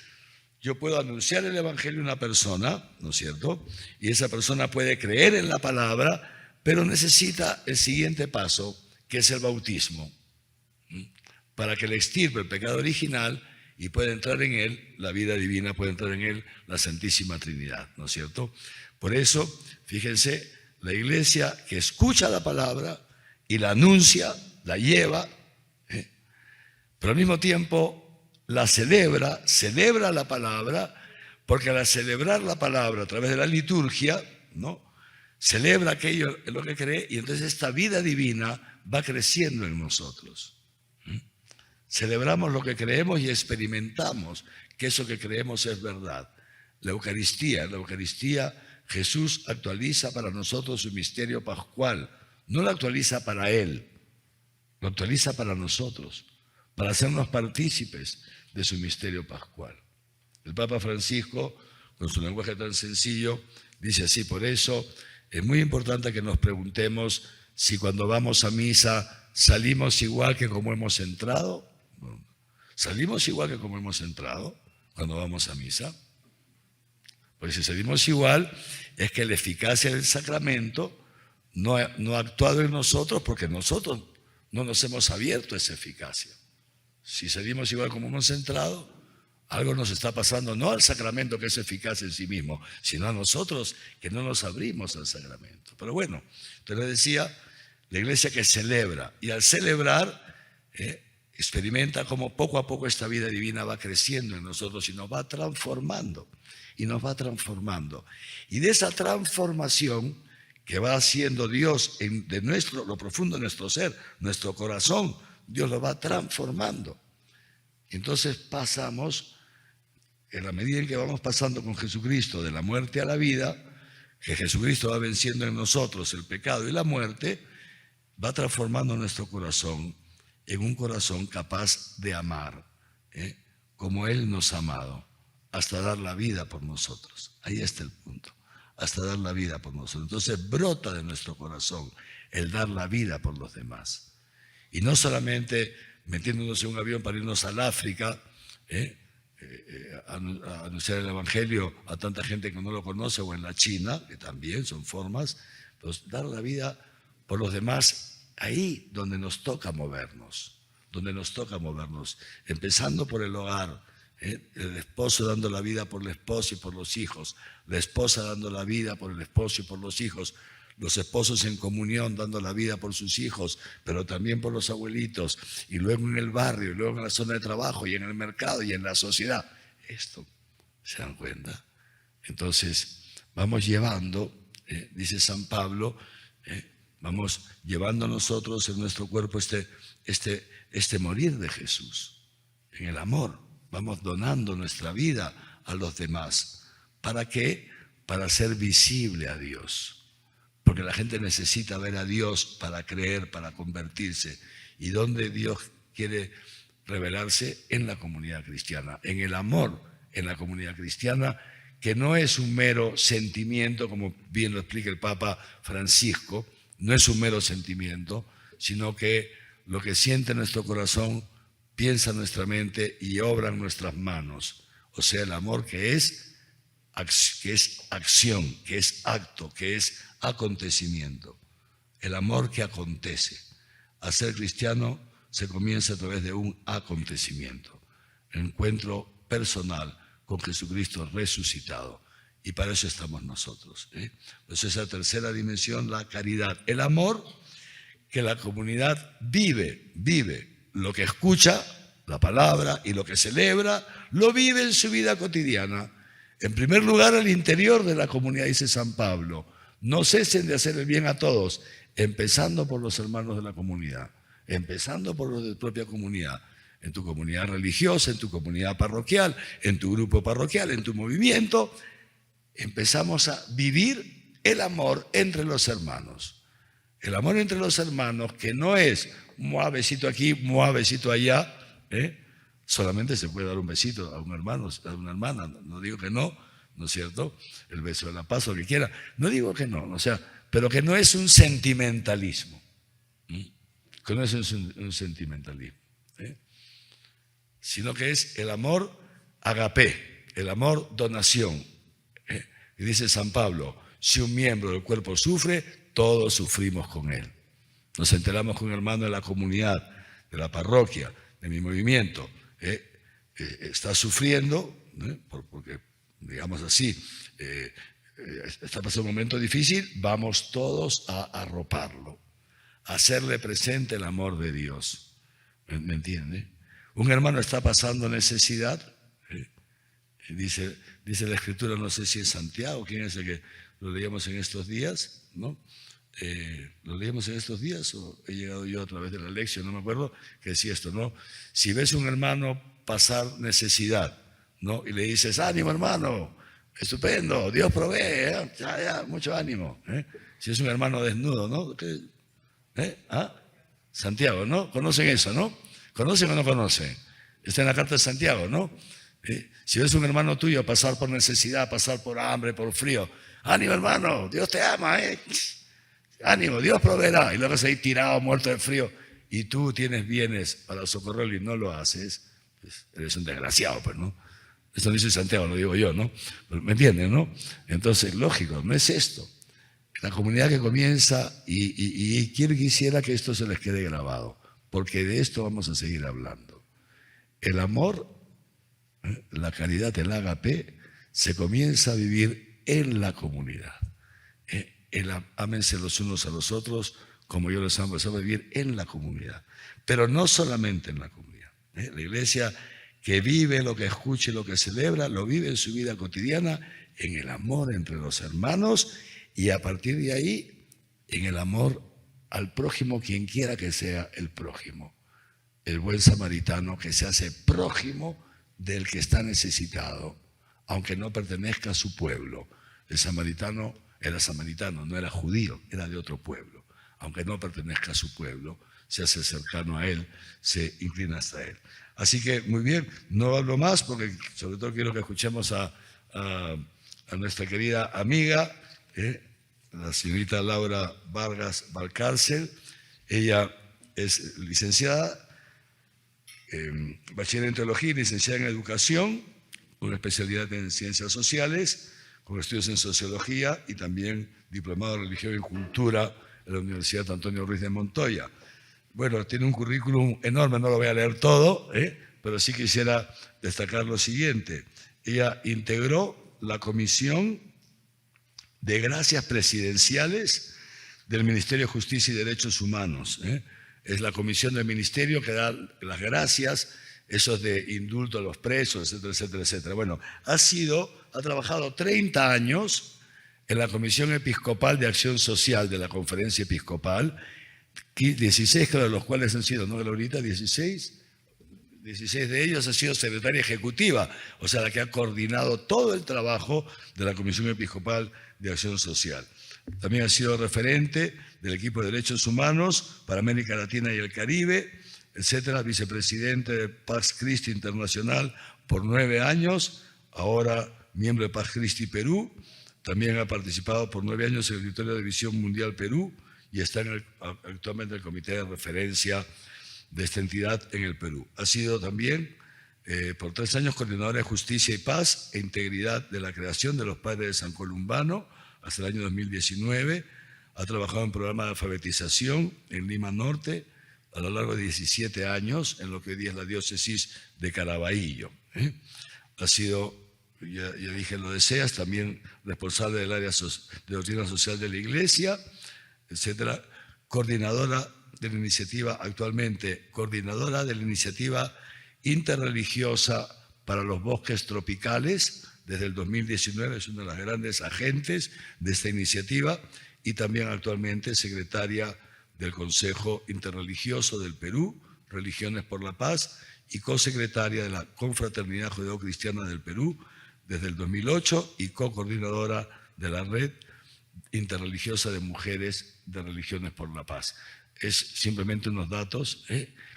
yo puedo anunciar el Evangelio a una persona, ¿no es cierto? Y esa persona puede creer en la palabra, pero necesita el siguiente paso, que es el bautismo, para que le extirpe el pecado original y puede entrar en él la vida divina, puede entrar en él la Santísima Trinidad, ¿no es cierto? Por eso, fíjense, la iglesia que escucha la palabra y la anuncia, la lleva, pero al mismo tiempo la celebra la palabra, porque al celebrar la palabra a través de la liturgia, ¿no?, celebra aquello en lo que cree, y entonces esta vida divina va creciendo en nosotros. Celebramos lo que creemos y experimentamos que eso que creemos es verdad. La Eucaristía Jesús actualiza para nosotros su misterio pascual. No lo actualiza para Él, lo actualiza para nosotros, para hacernos partícipes de su misterio pascual. El Papa Francisco, con su lenguaje tan sencillo, dice así: por eso es muy importante que nos preguntemos si cuando vamos a misa salimos igual que como hemos entrado. ¿Salimos igual que como hemos entrado cuando vamos a misa? Pues si salimos igual, es que la eficacia del sacramento no ha actuado en nosotros, porque nosotros no nos hemos abierto a esa eficacia. Si salimos igual como hemos entrado, algo nos está pasando, no al sacramento, que es eficaz en sí mismo, sino a nosotros, que no nos abrimos al sacramento. Pero bueno, te lo decía, la iglesia que celebra, y al celebrar experimenta cómo poco a poco esta vida divina va creciendo en nosotros y nos va transformando. Y de esa transformación que va haciendo Dios de lo profundo de nuestro ser, nuestro corazón, Dios lo va transformando. Entonces pasamos, en la medida en que vamos pasando con Jesucristo de la muerte a la vida, que Jesucristo va venciendo en nosotros el pecado y la muerte, va transformando nuestro corazón en un corazón capaz de amar, como Él nos ha amado, hasta dar la vida por nosotros. Ahí está el punto, hasta dar la vida por nosotros. Entonces brota de nuestro corazón el dar la vida por los demás. Y no solamente metiéndonos en un avión para irnos al África, a anunciar el Evangelio a tanta gente que no lo conoce, o en la China, que también son formas, pues dar la vida por los demás ahí donde nos toca movernos, empezando por el hogar, el esposo dando la vida por la esposa y por los hijos, la esposa dando la vida por el esposo y por los hijos, los esposos en comunión dando la vida por sus hijos, pero también por los abuelitos, y luego en el barrio, y luego en la zona de trabajo, y en el mercado, y en la sociedad. Esto, ¿se dan cuenta? Entonces, vamos llevando, dice San Pablo, vamos llevando nosotros en nuestro cuerpo este morir de Jesús, en el amor. Vamos donando nuestra vida a los demás. ¿Para qué? Para ser visible a Dios. Porque la gente necesita ver a Dios para creer, para convertirse. ¿Y dónde Dios quiere revelarse? En la comunidad cristiana, en el amor en la comunidad cristiana, que no es un mero sentimiento, como bien lo explica el Papa Francisco, no es un mero sentimiento, sino que lo que siente nuestro corazón, piensa nuestra mente y obra en nuestras manos. O sea, el amor que es acción, que es acto, que es acontecimiento. El amor que acontece. A ser cristiano se comienza a través de un acontecimiento. El encuentro personal con Jesucristo resucitado. Y para eso estamos nosotros. Entonces, esa tercera dimensión, la caridad. El amor que la comunidad vive. Lo que escucha, la palabra, y lo que celebra, lo vive en su vida cotidiana. En primer lugar, al interior de la comunidad, dice San Pablo. No cesen de hacer el bien a todos, empezando por los hermanos de la comunidad, empezando por los de tu propia comunidad, en tu comunidad religiosa, en tu comunidad parroquial, en tu grupo parroquial, en tu movimiento. Empezamos a vivir el amor entre los hermanos. El amor entre los hermanos, que no es besito aquí, besito allá, solamente se puede dar un besito a un hermano, a una hermana, no digo que no, ¿no es cierto? El beso de la paz, lo que quiera, no digo que no, o sea, pero que no es un sentimentalismo, que no es un sentimentalismo, sino que es el amor agapé, el amor donación. Y dice San Pablo, si un miembro del cuerpo sufre, todos sufrimos con él. Nos enteramos con un hermano de la comunidad, de la parroquia, de mi movimiento, está sufriendo, porque, digamos así, está pasando un momento difícil, vamos todos a arroparlo, a hacerle presente el amor de Dios. ¿Me entiende? Un hermano está pasando necesidad, dice la Escritura, no sé si es Santiago, ¿quién es el que lo leíamos en estos días? ¿No? ¿Lo leíamos en estos días o he llegado yo a través de la lección? No me acuerdo, que decía esto, ¿no? Si ves un hermano pasar necesidad, ¿no? Y le dices, ánimo hermano, estupendo, Dios provee, ya, mucho ánimo. Si es un hermano desnudo, ¿no? Santiago, ¿no? ¿Conocen eso, no? ¿Conocen o no conocen? Está en la carta de Santiago, ¿no? Si ves un hermano tuyo pasar por necesidad, pasar por hambre, por frío, ánimo hermano, Dios te ama, ánimo, Dios proveerá. Y luego estás ahí tirado, muerto de frío, y tú tienes bienes para socorrerlo y no lo haces, pues eres un desgraciado, pues, ¿no? Esto no dice Santiago, lo digo yo, ¿no? ¿Me entienden, no? Entonces, lógico, no es esto. La comunidad que comienza, y quisiera que esto se les quede grabado, porque de esto vamos a seguir hablando. El amor, la caridad, el ágape, se comienza a vivir en la comunidad. Ámense los unos a los otros como yo les amo, a vivir en la comunidad. Pero no solamente en la comunidad. La iglesia que vive lo que escucha y lo que celebra, lo vive en su vida cotidiana, en el amor entre los hermanos y a partir de ahí, en el amor al prójimo, quien quiera que sea el prójimo. El buen samaritano que se hace prójimo del que está necesitado, aunque no pertenezca a su pueblo. El samaritano era samaritano, no era judío, era de otro pueblo. Aunque no pertenezca a su pueblo, se hace cercano a él, se inclina hasta él. Así que, muy bien, no hablo más porque sobre todo quiero que escuchemos a nuestra querida amiga, la señorita Laura Vargas Valcárcel. Ella es licenciada, bachiller en teología y licenciada en educación, con especialidad en ciencias sociales, con estudios en sociología y también diplomado en religión y cultura en la Universidad Antonio Ruiz de Montoya. Bueno, tiene un currículum enorme, no lo voy a leer todo, pero sí quisiera destacar lo siguiente. Ella integró la Comisión de Gracias Presidenciales del Ministerio de Justicia y Derechos Humanos. Es la comisión del ministerio que da las gracias, esos de indulto a los presos, etcétera, etcétera, etcétera. Bueno, ha trabajado 30 años en la Comisión Episcopal de Acción Social de la Conferencia Episcopal, 16 de los cuales han sido, ¿no, Laurita? 16 de ellos han sido secretaria ejecutiva, o sea, la que ha coordinado todo el trabajo de la Comisión Episcopal de Acción Social. También ha sido referente del equipo de Derechos Humanos para América Latina y el Caribe, etcétera, vicepresidente de Pax Christi Internacional por 9 años, ahora miembro de Pax Christi Perú. También ha participado por 9 años en el directorio de Visión Mundial Perú y está actualmente en el comité de referencia de esta entidad en el Perú. Ha sido también por 3 años coordinadora de Justicia y Paz e Integridad de la creación de los Padres de San Columbano hasta el año 2019. Ha trabajado en programas de alfabetización en Lima Norte a lo largo de 17 años en lo que hoy día es la diócesis de Caraballo. Ha sido, ya dije, lo deseas, también responsable del área de doctrina social de la Iglesia, etcétera, coordinadora de la iniciativa, actualmente coordinadora de la iniciativa interreligiosa para los bosques tropicales, desde el 2019 es una de las grandes agentes de esta iniciativa y también actualmente secretaria del Consejo Interreligioso del Perú, Religiones por la Paz, y cosecretaria de la Confraternidad Judeo-Cristiana del Perú desde el 2008 y co-coordinadora de la Red Interreligiosa de Mujeres de Religiones por la Paz. Es simplemente unos datos,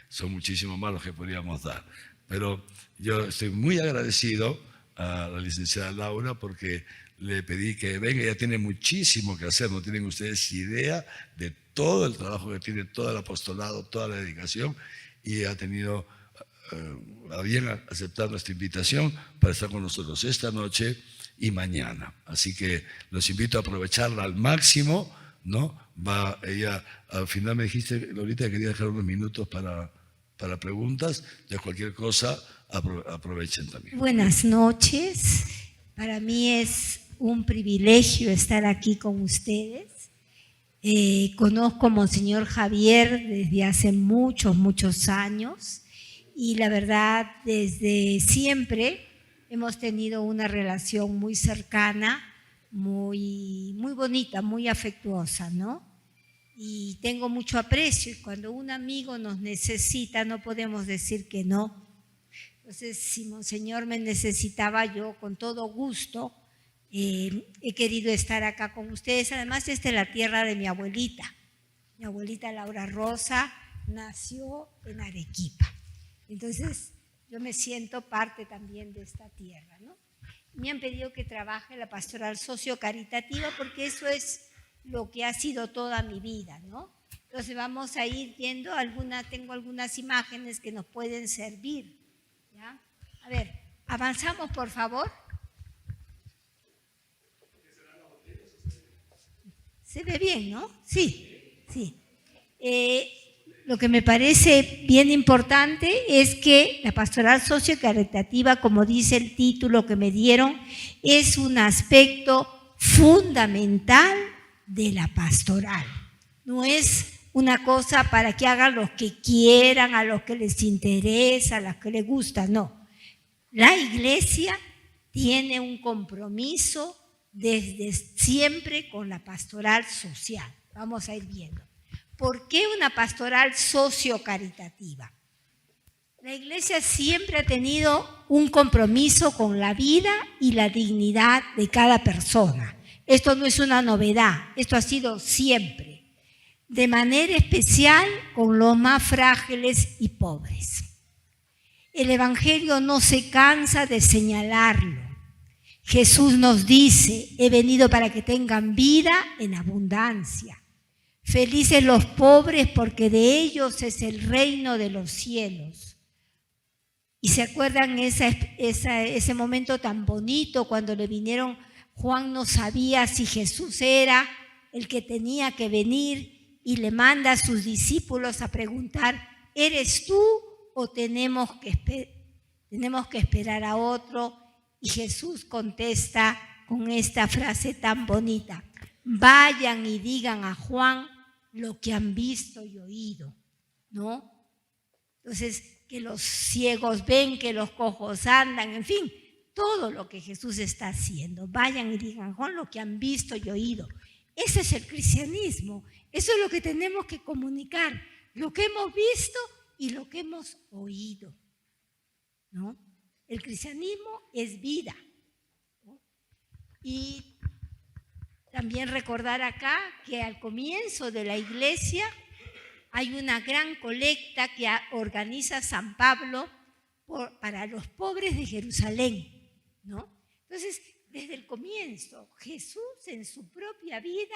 son muchísimos más los que podríamos dar. Pero yo estoy muy agradecido a la licenciada Laura porque le pedí que venga, ella tiene muchísimo que hacer, no tienen ustedes idea de todo el trabajo que tiene, todo el apostolado, toda la dedicación, y ha tenido a bien aceptar nuestra invitación para estar con nosotros esta noche y mañana. Así que los invito a aprovecharla al máximo, ¿no? Va ella, al final me dijiste, Lolita, que quería dejar unos minutos para preguntas, de cualquier cosa, aprovechen también. Buenas noches. Para mí es un privilegio estar aquí con ustedes. Conozco a Monseñor Javier desde hace muchos años y la verdad desde siempre hemos tenido una relación muy cercana, muy bonita, muy afectuosa, ¿no? Y tengo mucho aprecio y cuando un amigo nos necesita no podemos decir que no. Entonces, si Monseñor me necesitaba, yo con todo gusto he querido estar acá con ustedes. Además, esta es la tierra de mi abuelita. Mi abuelita Laura Rosa nació en Arequipa. Entonces, yo me siento parte también de esta tierra, ¿no? Me han pedido que trabaje la pastoral sociocaritativa porque eso es lo que ha sido toda mi vida, ¿no? Entonces, vamos a ir viendo tengo algunas imágenes que nos pueden servir, ¿ya? A ver, avanzamos, por favor. Se ve bien, ¿no? Sí. Lo que me parece bien importante es que la pastoral sociocaritativa, como dice el título que me dieron, es un aspecto fundamental de la pastoral. No es una cosa para que hagan los que quieran, a los que les interesa, a los que les gusta, no. La Iglesia tiene un compromiso desde siempre con la pastoral social. Vamos a ir viendo. ¿Por qué una pastoral sociocaritativa? La Iglesia siempre ha tenido un compromiso con la vida y la dignidad de cada persona. Esto no es una novedad, esto ha sido siempre. De manera especial con los más frágiles y pobres. El Evangelio no se cansa de señalarlo. Jesús nos dice, he venido para que tengan vida en abundancia. Felices los pobres porque de ellos es el reino de los cielos. ¿Y se acuerdan ese momento tan bonito cuando le vinieron? Juan no sabía si Jesús era el que tenía que venir y le manda a sus discípulos a preguntar, ¿eres tú o tenemos que esperar a otro? Y Jesús contesta con esta frase tan bonita, vayan y digan a Juan lo que han visto y oído, ¿no? Entonces, que los ciegos ven, que los cojos andan, en fin, todo lo que Jesús está haciendo. Vayan y digan a Juan lo que han visto y oído. Ese es el cristianismo, eso es lo que tenemos que comunicar, lo que hemos visto y lo que hemos oído, ¿no? El cristianismo es vida, ¿no? Y también recordar acá que al comienzo de la Iglesia hay una gran colecta que organiza San Pablo para los pobres de Jerusalén, ¿no? Entonces, desde el comienzo, Jesús en su propia vida,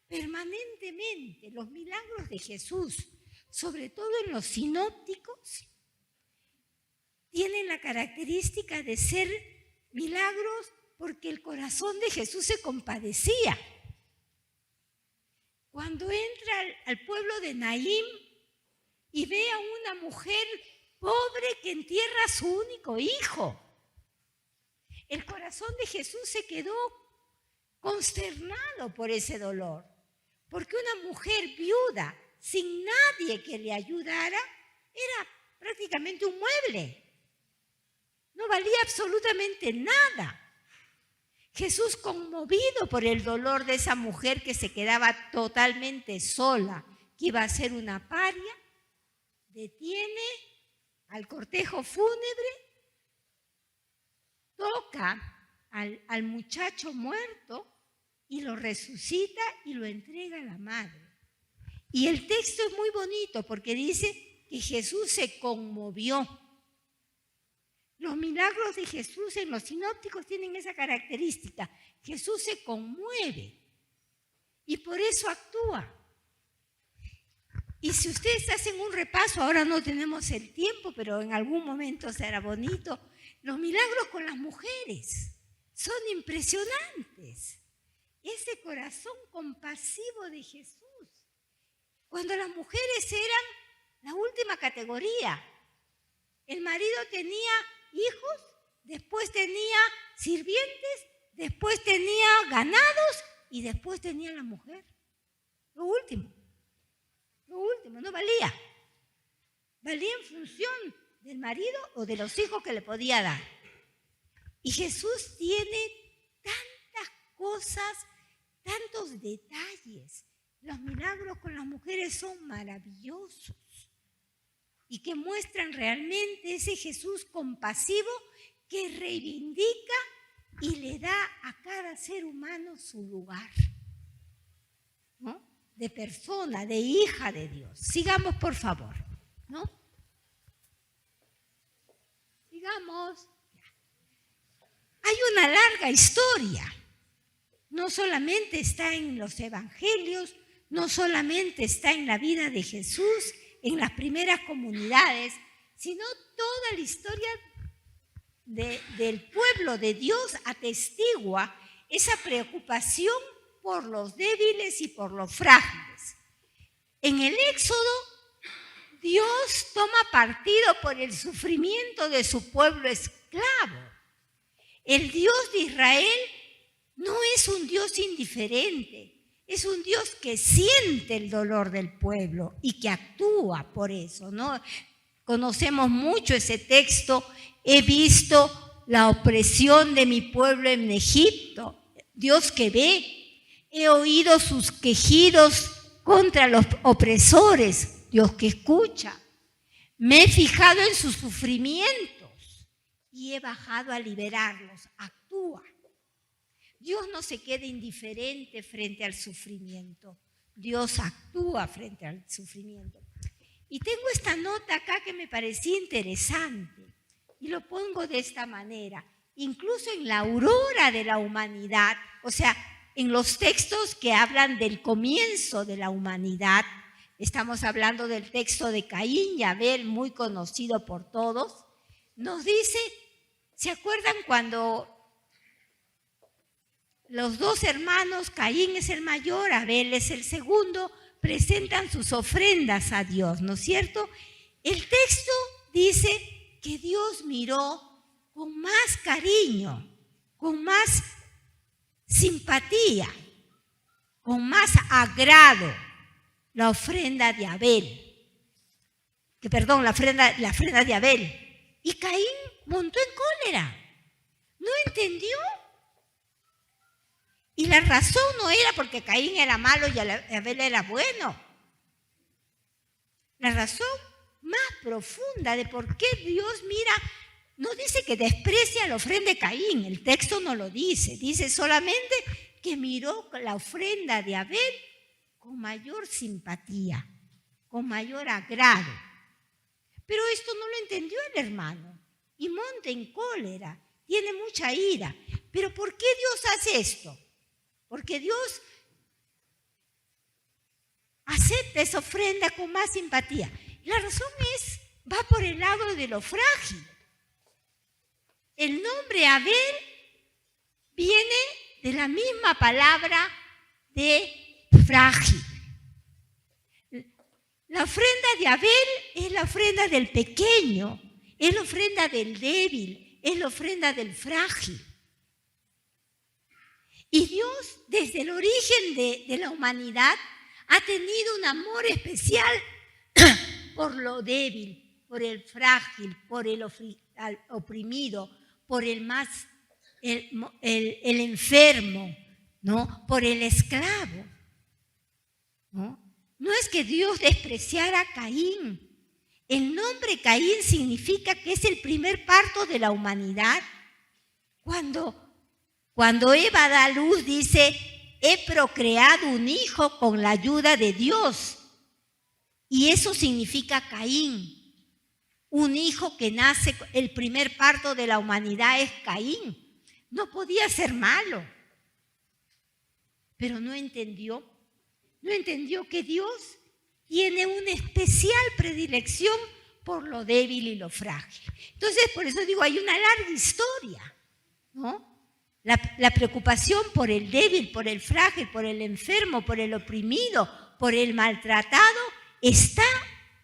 permanentemente, los milagros de Jesús, sobre todo en los sinópticos, tienen la característica de ser milagros porque el corazón de Jesús se compadecía. Cuando entra al pueblo de Naín y ve a una mujer pobre que entierra a su único hijo, el corazón de Jesús se quedó consternado por ese dolor, porque una mujer viuda, sin nadie que le ayudara, era prácticamente un mueble. No valía absolutamente nada. Jesús, conmovido por el dolor de esa mujer que se quedaba totalmente sola, que iba a ser una paria, detiene al cortejo fúnebre, toca al muchacho muerto y lo resucita y lo entrega a la madre. Y el texto es muy bonito porque dice que Jesús se conmovió. Los milagros de Jesús en los sinópticos tienen esa característica. Jesús se conmueve y por eso actúa. Y si ustedes hacen un repaso, ahora no tenemos el tiempo, pero en algún momento será bonito, los milagros con las mujeres son impresionantes. Ese corazón compasivo de Jesús. Cuando las mujeres eran la última categoría, El marido tenía hijos, después tenía sirvientes, después tenía ganados y después tenía la mujer. Lo último, no valía. Valía en función del marido o de los hijos que le podía dar. Y Jesús tiene tantas cosas, tantos detalles. Los milagros con las mujeres son maravillosos y que muestran realmente ese Jesús compasivo que reivindica y le da a cada ser humano su lugar, ¿no? De persona, de hija de Dios. Sigamos, por favor, ¿no? Sigamos. Hay una larga historia. No solamente está en los evangelios, no solamente está en la vida de Jesús, en las primeras comunidades, sino toda la historia del pueblo de Dios atestigua esa preocupación por los débiles y por los frágiles. En el Éxodo, Dios toma partido por el sufrimiento de su pueblo esclavo. El Dios de Israel no es un Dios indiferente, es un Dios que siente el dolor del pueblo y que actúa por eso, ¿no? Conocemos mucho ese texto. He visto la opresión de mi pueblo en Egipto, Dios que ve. He oído sus quejidos contra los opresores, Dios que escucha. Me he fijado en sus sufrimientos y he bajado a liberarlos, actúa. Dios no se queda indiferente frente al sufrimiento, Dios actúa frente al sufrimiento. Y tengo esta nota acá que me parecía interesante y lo pongo de esta manera. Incluso en la aurora de la humanidad, o sea, en los textos que hablan del comienzo de la humanidad, estamos hablando del texto de Caín y Abel, muy conocido por todos, nos dice, ¿se acuerdan cuando los dos hermanos, Caín es el mayor, Abel es el segundo, presentan sus ofrendas a Dios, ¿no es cierto? El texto dice que Dios miró con más cariño, con más simpatía, con más agrado la ofrenda de Abel. La ofrenda de Abel. Y Caín montó en cólera. ¿No entendió? Y la razón no era porque Caín era malo y Abel era bueno. La razón más profunda de por qué Dios mira, no dice que desprecia la ofrenda de Caín, el texto no lo dice, dice solamente que miró la ofrenda de Abel con mayor simpatía, con mayor agrado. Pero esto no lo entendió el hermano y monta en cólera, tiene mucha ira. ¿Pero por qué Dios hace esto? Porque Dios acepta esa ofrenda con más simpatía. La razón va por el lado de lo frágil. El nombre Abel viene de la misma palabra de frágil. La ofrenda de Abel es la ofrenda del pequeño, es la ofrenda del débil, es la ofrenda del frágil. Y Dios, desde el origen de la humanidad, ha tenido un amor especial por lo débil, por el frágil, por el oprimido, por el enfermo, ¿no? Por el esclavo, ¿no? No es que Dios despreciara a Caín. El nombre Caín significa que es el primer parto de la humanidad. Cuando Eva da a luz, dice, he procreado un hijo con la ayuda de Dios. Y eso significa Caín. Un hijo que nace, el primer parto de la humanidad es Caín. No podía ser malo. Pero no entendió que Dios tiene una especial predilección por lo débil y lo frágil. Entonces, por eso digo, hay una larga historia, ¿no? La preocupación por el débil, por el frágil, por el enfermo, por el oprimido, por el maltratado, está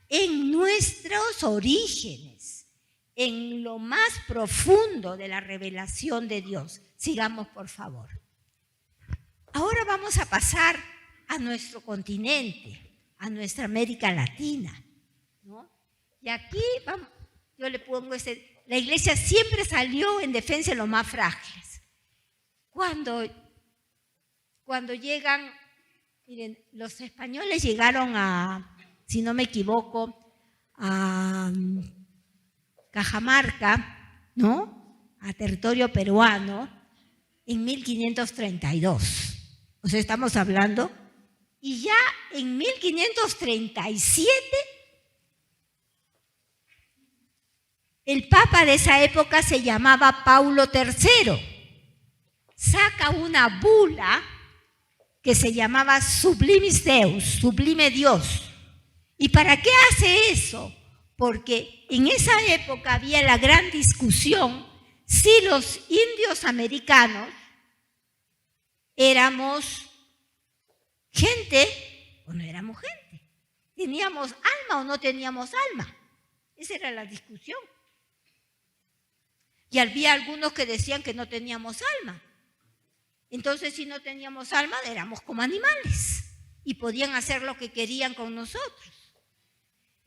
en nuestros orígenes. en lo más profundo de la revelación de Dios. Sigamos, por favor. Ahora vamos a pasar a nuestro continente, a nuestra América Latina, ¿no? Y aquí vamos, yo le pongo la iglesia siempre salió en defensa de los más frágiles. Cuando llegan, miren, los españoles llegaron a, si no me equivoco, a Cajamarca, ¿no? A territorio peruano, en 1532. O sea, estamos hablando, y ya en 1537, el papa de esa época se llamaba Paulo III. Saca una bula que se llamaba Sublimis Deus, sublime Dios. ¿Y para qué hace eso? Porque en esa época había la gran discusión si los indios americanos éramos gente o no éramos gente. ¿Teníamos alma o no teníamos alma? Esa era la discusión. Y había algunos que decían que no teníamos alma. Entonces, si no teníamos alma, éramos como animales y podían hacer lo que querían con nosotros.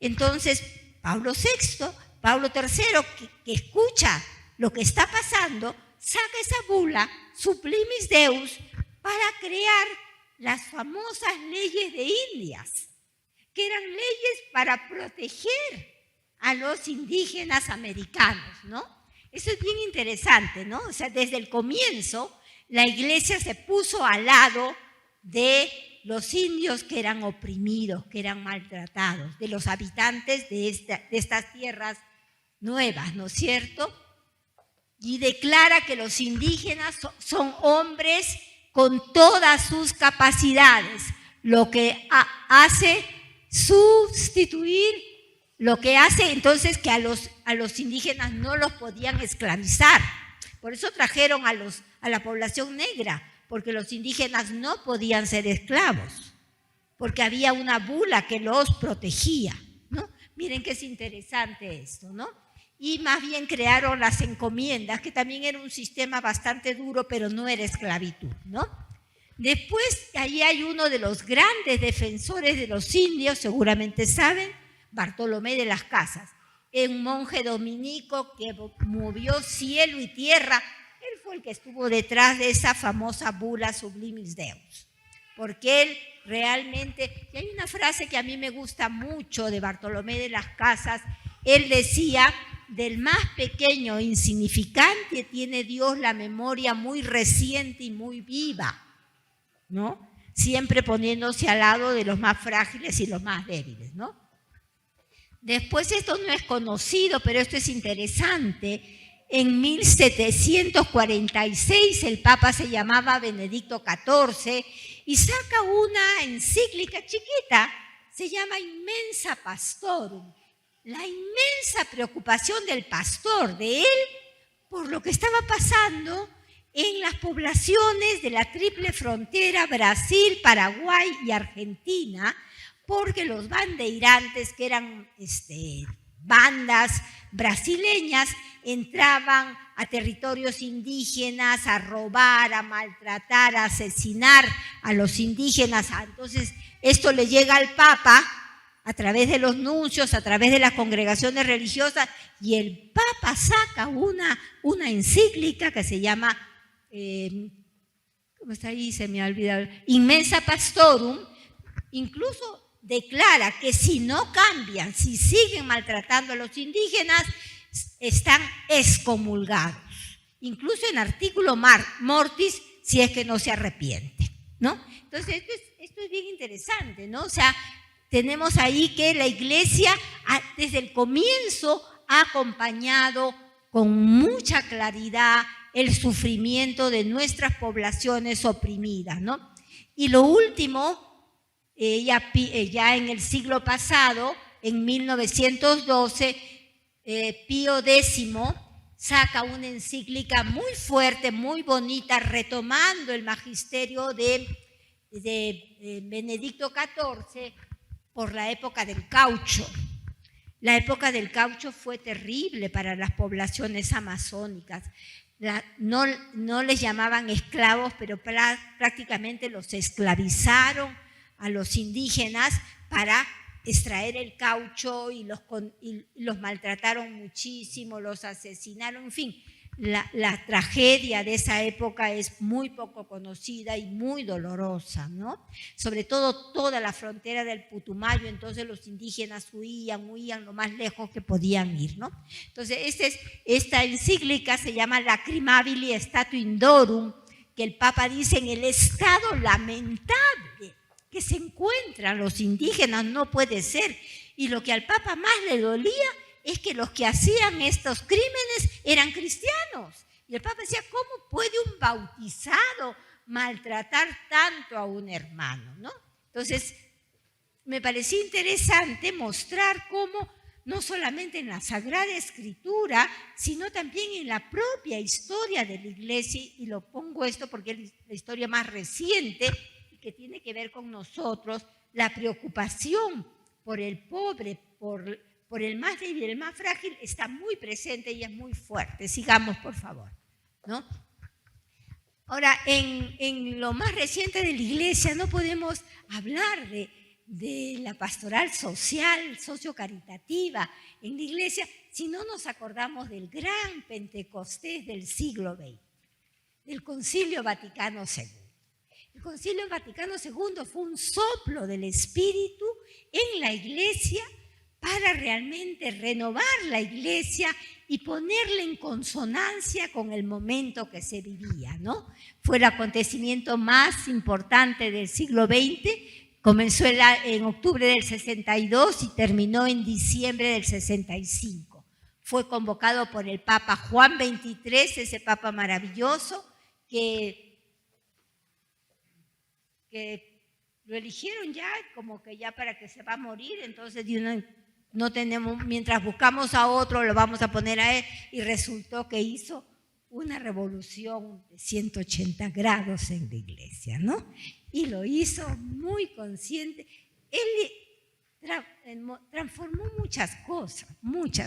Entonces, Paulo III, que escucha lo que está pasando, saca esa bula, Sublimis Deus, para crear las famosas leyes de Indias, que eran leyes para proteger a los indígenas americanos, ¿no? Eso es bien interesante, ¿no? O sea, desde el comienzo, la iglesia se puso al lado de los indios que eran oprimidos, que eran maltratados, de los habitantes de estas tierras nuevas, ¿no es cierto? Y declara que los indígenas son hombres con todas sus capacidades, lo que hace sustituir, lo que hace entonces que a los indígenas no los podían esclavizar. Por eso trajeron a la población negra, porque los indígenas no podían ser esclavos, porque había una bula que los protegía, ¿no? Miren que es interesante esto, ¿no? Y más bien crearon las encomiendas, que también era un sistema bastante duro, pero no era esclavitud, ¿no? Después, ahí hay uno de los grandes defensores de los indios, seguramente saben, Bartolomé de las Casas, un monje dominico que movió cielo y tierra. Él fue el que estuvo detrás de esa famosa bula Sublimis Deus, porque él realmente, y hay una frase que a mí me gusta mucho de Bartolomé de las Casas, él decía: del más pequeño e insignificante tiene Dios la memoria muy reciente y muy viva, ¿no? Siempre poniéndose al lado de los más frágiles y los más débiles, ¿no? Después, esto no es conocido, pero esto es interesante. En 1746 el Papa se llamaba Benedicto XIV y saca una encíclica chiquita, se llama Immensa Pastorum. La inmensa preocupación del pastor, de él, por lo que estaba pasando en las poblaciones de la triple frontera Brasil, Paraguay y Argentina, porque los bandeirantes, que eran bandas brasileñas, entraban a territorios indígenas a robar, a maltratar, a asesinar a los indígenas. Entonces, esto le llega al Papa a través de los nuncios, a través de las congregaciones religiosas, y el Papa saca una encíclica que se llama, ¿cómo está ahí? Se me ha olvidado, Immensa Pastorum. Incluso declara que si no cambian, si siguen maltratando a los indígenas, están excomulgados. Incluso en artículo mortis, si es que no se arrepiente, ¿no? Entonces, esto es bien interesante, ¿no? O sea, tenemos ahí que la iglesia desde el comienzo ha acompañado con mucha claridad el sufrimiento de nuestras poblaciones oprimidas, ¿no? Y lo último, ya en el siglo pasado, en 1912, Pío X saca una encíclica muy fuerte, muy bonita, retomando el magisterio de Benedicto XIV por la época del caucho. La época del caucho fue terrible para las poblaciones amazónicas. No les llamaban esclavos, pero prácticamente los esclavizaron a los indígenas para extraer el caucho y los maltrataron muchísimo, los asesinaron, en fin. La tragedia de esa época es muy poco conocida y muy dolorosa, ¿no? Sobre todo toda la frontera del Putumayo, entonces los indígenas huían lo más lejos que podían ir, ¿no? Entonces esta encíclica se llama Lacrimabili Statuindorum, que el Papa dice en el estado lamentable que se encuentran los indígenas no puede ser, y lo que al Papa más le dolía es que los que hacían estos crímenes eran cristianos. Y el Papa decía, ¿cómo puede un bautizado maltratar tanto a un hermano, ¿no? Entonces, me pareció interesante mostrar cómo, no solamente en la Sagrada Escritura, sino también en la propia historia de la Iglesia, y lo pongo esto porque es la historia más reciente y que tiene que ver con nosotros, la preocupación por el pobre, por el más débil, el más frágil, está muy presente y es muy fuerte. Sigamos, por favor, ¿no? Ahora, en lo más reciente de la Iglesia no podemos hablar de la pastoral social, sociocaritativa en la Iglesia si no nos acordamos del gran Pentecostés del siglo XX, del Concilio Vaticano II. El Concilio Vaticano II fue un soplo del Espíritu en la Iglesia para realmente renovar la Iglesia y ponerla en consonancia con el momento que se vivía, ¿no? Fue el acontecimiento más importante del siglo XX, comenzó en octubre del 62 y terminó en diciembre del 65. Fue convocado por el Papa Juan XXIII, ese Papa maravilloso, que lo eligieron ya, como que ya para que se va a morir, entonces no tenemos, mientras buscamos a otro, lo vamos a poner a él, y resultó que hizo una revolución de 180 grados en la Iglesia, ¿no? Y lo hizo muy consciente. Él transformó muchas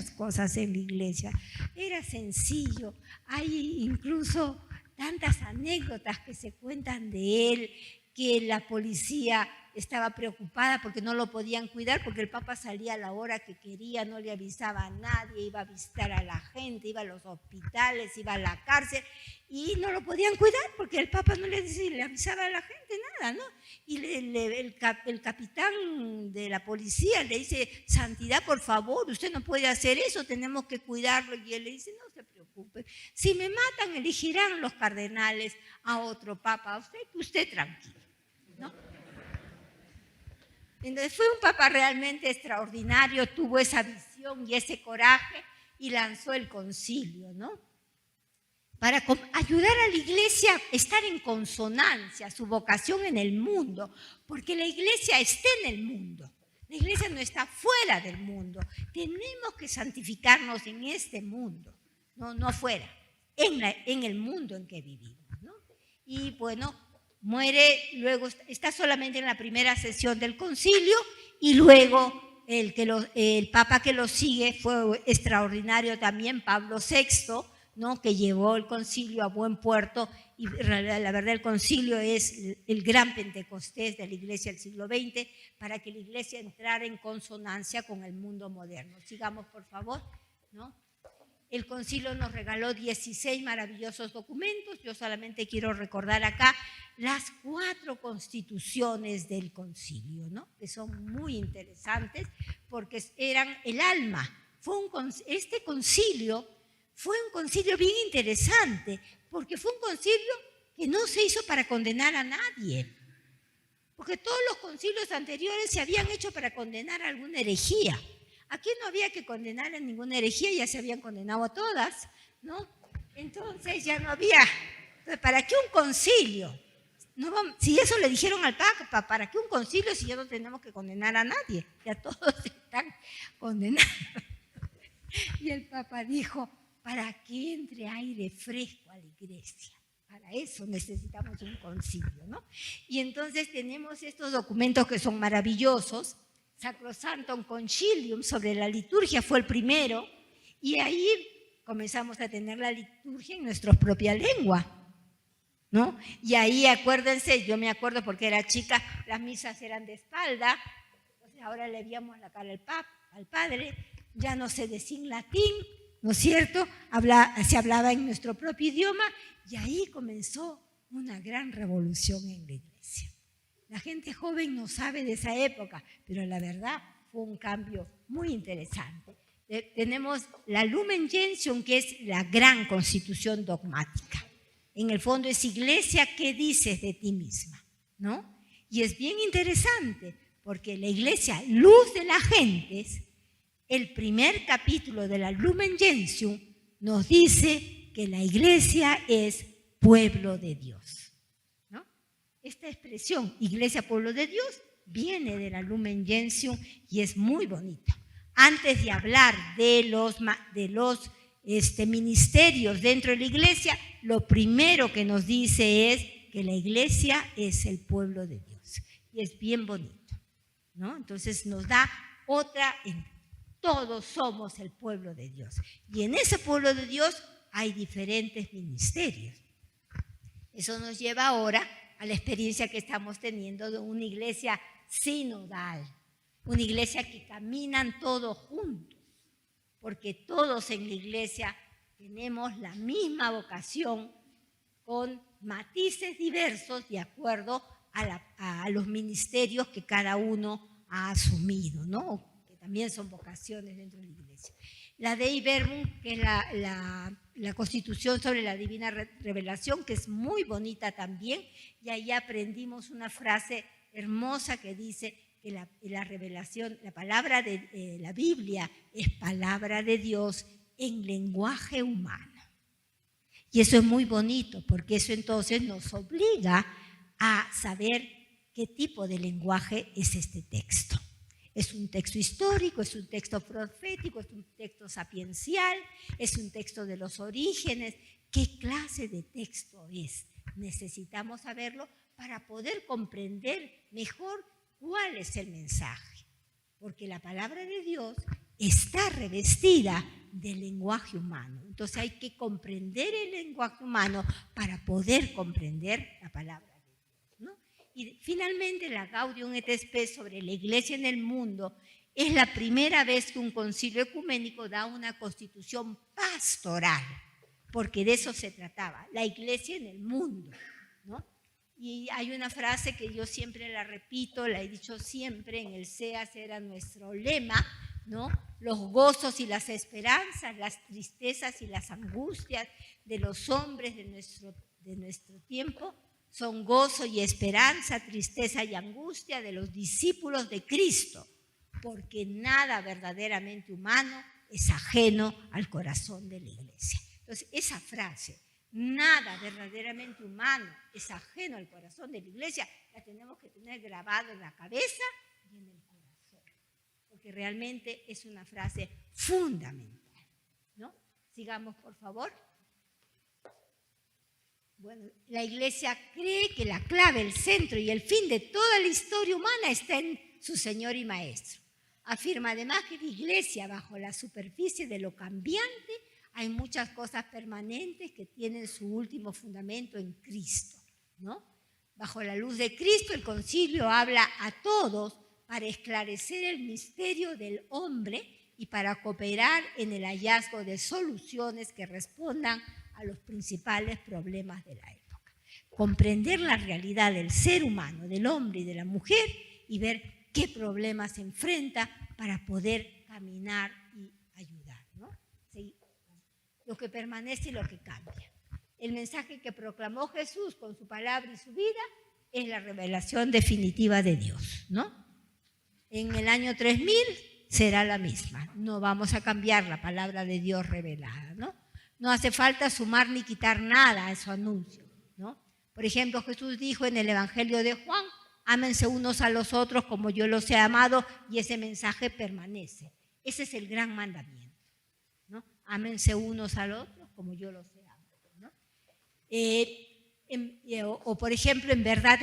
cosas en la Iglesia. Era sencillo, hay incluso tantas anécdotas que se cuentan de él, que la policía estaba preocupada porque no lo podían cuidar, porque el Papa salía a la hora que quería, no le avisaba a nadie, iba a visitar a la gente, iba a los hospitales, iba a la cárcel, y no lo podían cuidar porque el Papa no le avisaba a la gente nada, ¿no? Y el capitán de la policía le dice, Santidad, por favor, usted no puede hacer eso, tenemos que cuidarlo. Y él le dice, no se preocupe, si me matan, elegirán los cardenales a otro Papa, usted tranquilo, ¿no? Entonces fue un Papa realmente extraordinario, tuvo esa visión y ese coraje y lanzó el concilio, ¿no? Para ayudar a la Iglesia a estar en consonancia, su vocación en el mundo, porque la Iglesia está en el mundo, la Iglesia no está fuera del mundo, tenemos que santificarnos en este mundo, no fuera, en el mundo en que vivimos, ¿no? Y bueno, muere, luego está solamente en la primera sesión del concilio, y luego el Papa que lo sigue fue extraordinario también, Pablo VI, ¿no? Que llevó el concilio a buen puerto, y la verdad el concilio es el gran Pentecostés de la Iglesia del siglo XX, para que la Iglesia entrara en consonancia con el mundo moderno. Sigamos, por favor, ¿no? El concilio nos regaló 16 maravillosos documentos. Yo solamente quiero recordar acá las 4 constituciones del concilio, ¿no? Que son muy interesantes porque eran el alma. Este concilio fue un concilio bien interesante porque fue un concilio que no se hizo para condenar a nadie, porque todos los concilios anteriores se habían hecho para condenar a alguna herejía. Aquí no había que condenar a ninguna herejía, ya se habían condenado a todas, ¿no? Entonces ya no había. Entonces, ¿para qué un concilio? No, si eso le dijeron al Papa, ¿para qué un concilio si ya no tenemos que condenar a nadie? Ya todos están condenados. Y el Papa dijo, para que entre aire fresco a la Iglesia. Para eso necesitamos un concilio, ¿no? Y entonces tenemos estos documentos que son maravillosos, Sacrosanctum Concilium sobre la liturgia fue el primero, y ahí comenzamos a tener la liturgia en nuestra propia lengua, ¿no? Y ahí, acuérdense, yo me acuerdo porque era chica, las misas eran de espalda, entonces ahora le veíamos la cara al Padre, ya no se decía en latín, ¿no es cierto? Se hablaba en nuestro propio idioma, y ahí comenzó una gran revolución en la iglesia. La gente joven no sabe de esa época, pero la verdad fue un cambio muy interesante. Tenemos la Lumen Gentium, que es la gran constitución dogmática. En el fondo es iglesia, ¿qué dices de ti misma? ¿No? Y es bien interesante, porque la iglesia, luz de las gentes, el primer capítulo de la Lumen Gentium nos dice que la iglesia es pueblo de Dios, ¿no? Esta expresión, iglesia, pueblo de Dios, viene de la Lumen Gentium y es muy bonita. Antes de hablar de los ministerios dentro de la iglesia, lo primero que nos dice es que la iglesia es el pueblo de Dios. Y es bien bonito, ¿no? Entonces nos da otra, todos somos el pueblo de Dios. Y en ese pueblo de Dios hay diferentes ministerios. Eso nos lleva ahora a la experiencia que estamos teniendo de una iglesia sinodal, una iglesia que caminan todos juntos, porque todos en la iglesia tenemos la misma vocación con matices diversos de acuerdo a los ministerios que cada uno ha asumido, ¿no? Que también son vocaciones dentro de la iglesia. La Dei Verbum, que es la Constitución sobre la Divina Revelación, que es muy bonita también, y ahí aprendimos una frase hermosa que dice que la revelación, la palabra de la Biblia es palabra de Dios en lenguaje humano. Y eso es muy bonito, porque eso entonces nos obliga a saber qué tipo de lenguaje es este texto. Es un texto histórico, es un texto profético, es un texto sapiencial, es un texto de los orígenes. ¿Qué clase de texto es? Necesitamos saberlo para poder comprender mejor cuál es el mensaje. Porque la palabra de Dios está revestida del lenguaje humano. Entonces hay que comprender el lenguaje humano para poder comprender la palabra de Dios, ¿no? Y finalmente la Gaudium et Spes sobre la iglesia en el mundo es la primera vez que un concilio ecuménico da una constitución pastoral, porque de eso se trataba, la iglesia en el mundo, ¿no? Y hay una frase que yo siempre la repito, la he dicho siempre, en el SEAS era nuestro lema, ¿no? Los gozos y las esperanzas, las tristezas y las angustias de los hombres de nuestro tiempo son gozo y esperanza, tristeza y angustia de los discípulos de Cristo, porque nada verdaderamente humano es ajeno al corazón de la iglesia. Entonces, esa frase, nada verdaderamente humano es ajeno al corazón de la iglesia, la tenemos que tener grabada en la cabeza y en el corazón, porque realmente es una frase fundamental, ¿no? Sigamos, por favor. Bueno, la iglesia cree que la clave, el centro y el fin de toda la historia humana está en su Señor y Maestro. Afirma además que la iglesia, bajo la superficie de lo cambiante, hay muchas cosas permanentes que tienen su último fundamento en Cristo, ¿no? Bajo la luz de Cristo, el concilio habla a todos para esclarecer el misterio del hombre y para cooperar en el hallazgo de soluciones que respondan a los principales problemas de la época. Comprender la realidad del ser humano, del hombre y de la mujer, y ver qué problemas se enfrenta para poder caminar y ayudar, ¿no? Sí. Lo que permanece y lo que cambia. El mensaje que proclamó Jesús con su palabra y su vida es la revelación definitiva de Dios, ¿no? En el año 3000 será la misma. No vamos a cambiar la palabra de Dios revelada, ¿no? No hace falta sumar ni quitar nada a su anuncio, ¿no? Por ejemplo, Jesús dijo en el Evangelio de Juan, ámense unos a los otros como yo los he amado, y ese mensaje permanece. Ese es el gran mandamiento, ¿no? Ámense unos a los otros como yo los he amado, ¿no? O por ejemplo, en verdad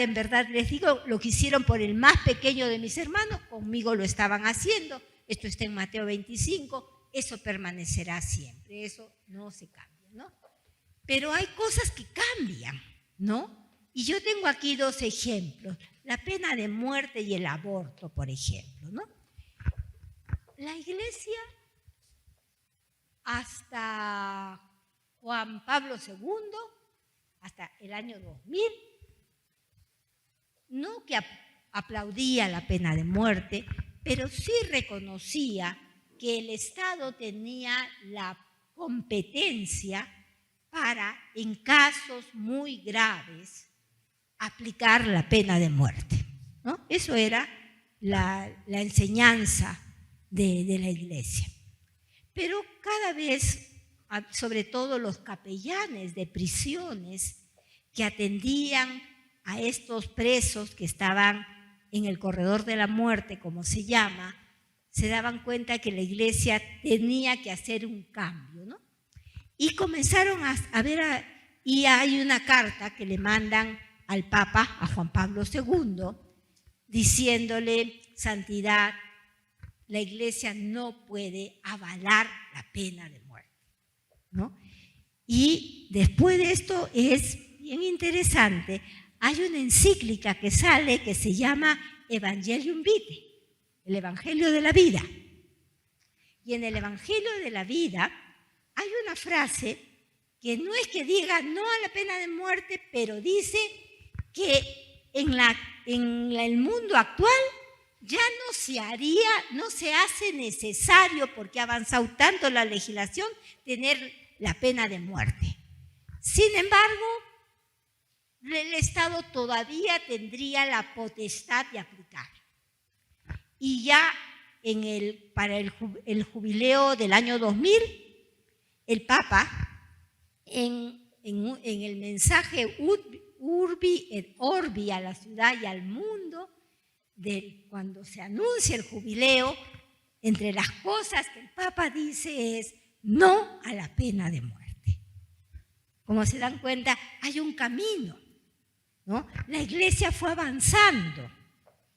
les digo, lo que hicieron por el más pequeño de mis hermanos, conmigo lo estaban haciendo. Esto está en Mateo 25, eso permanecerá siempre, eso no se cambia, ¿no? Pero hay cosas que cambian, ¿no? Y yo tengo aquí 2 ejemplos, la pena de muerte y el aborto, por ejemplo, ¿no? La Iglesia, hasta Juan Pablo II, hasta el año 2000, no que aplaudía la pena de muerte, pero sí reconocía que el Estado tenía la competencia para, en casos muy graves, aplicar la pena de muerte, ¿no? Eso era la enseñanza de la Iglesia. Pero cada vez, sobre todo los capellanes de prisiones que atendían a estos presos que estaban en el corredor de la muerte, como se llama, se daban cuenta que la Iglesia tenía que hacer un cambio, ¿no? Y comenzaron a ver, y hay una carta que le mandan al Papa, a Juan Pablo II, diciéndole: santidad, la Iglesia no puede avalar la pena de muerte, ¿no? Y después de esto es bien interesante, hay una encíclica que sale que se llama Evangelium Vitae, el Evangelio de la Vida. Y en el Evangelio de la Vida hay una frase que no es que diga no a la pena de muerte, pero dice que en el mundo actual ya no se hace necesario, porque ha avanzado tanto la legislación, tener la pena de muerte. Sin embargo, el Estado todavía tendría la potestad de aplicar. Y ya para el jubileo del año 2000, el Papa, en el mensaje Urbi et Orbi a la ciudad y al mundo, cuando se anuncia el jubileo, entre las cosas que el Papa dice es no a la pena de muerte. Como se dan cuenta, hay un camino, ¿no? La Iglesia fue avanzando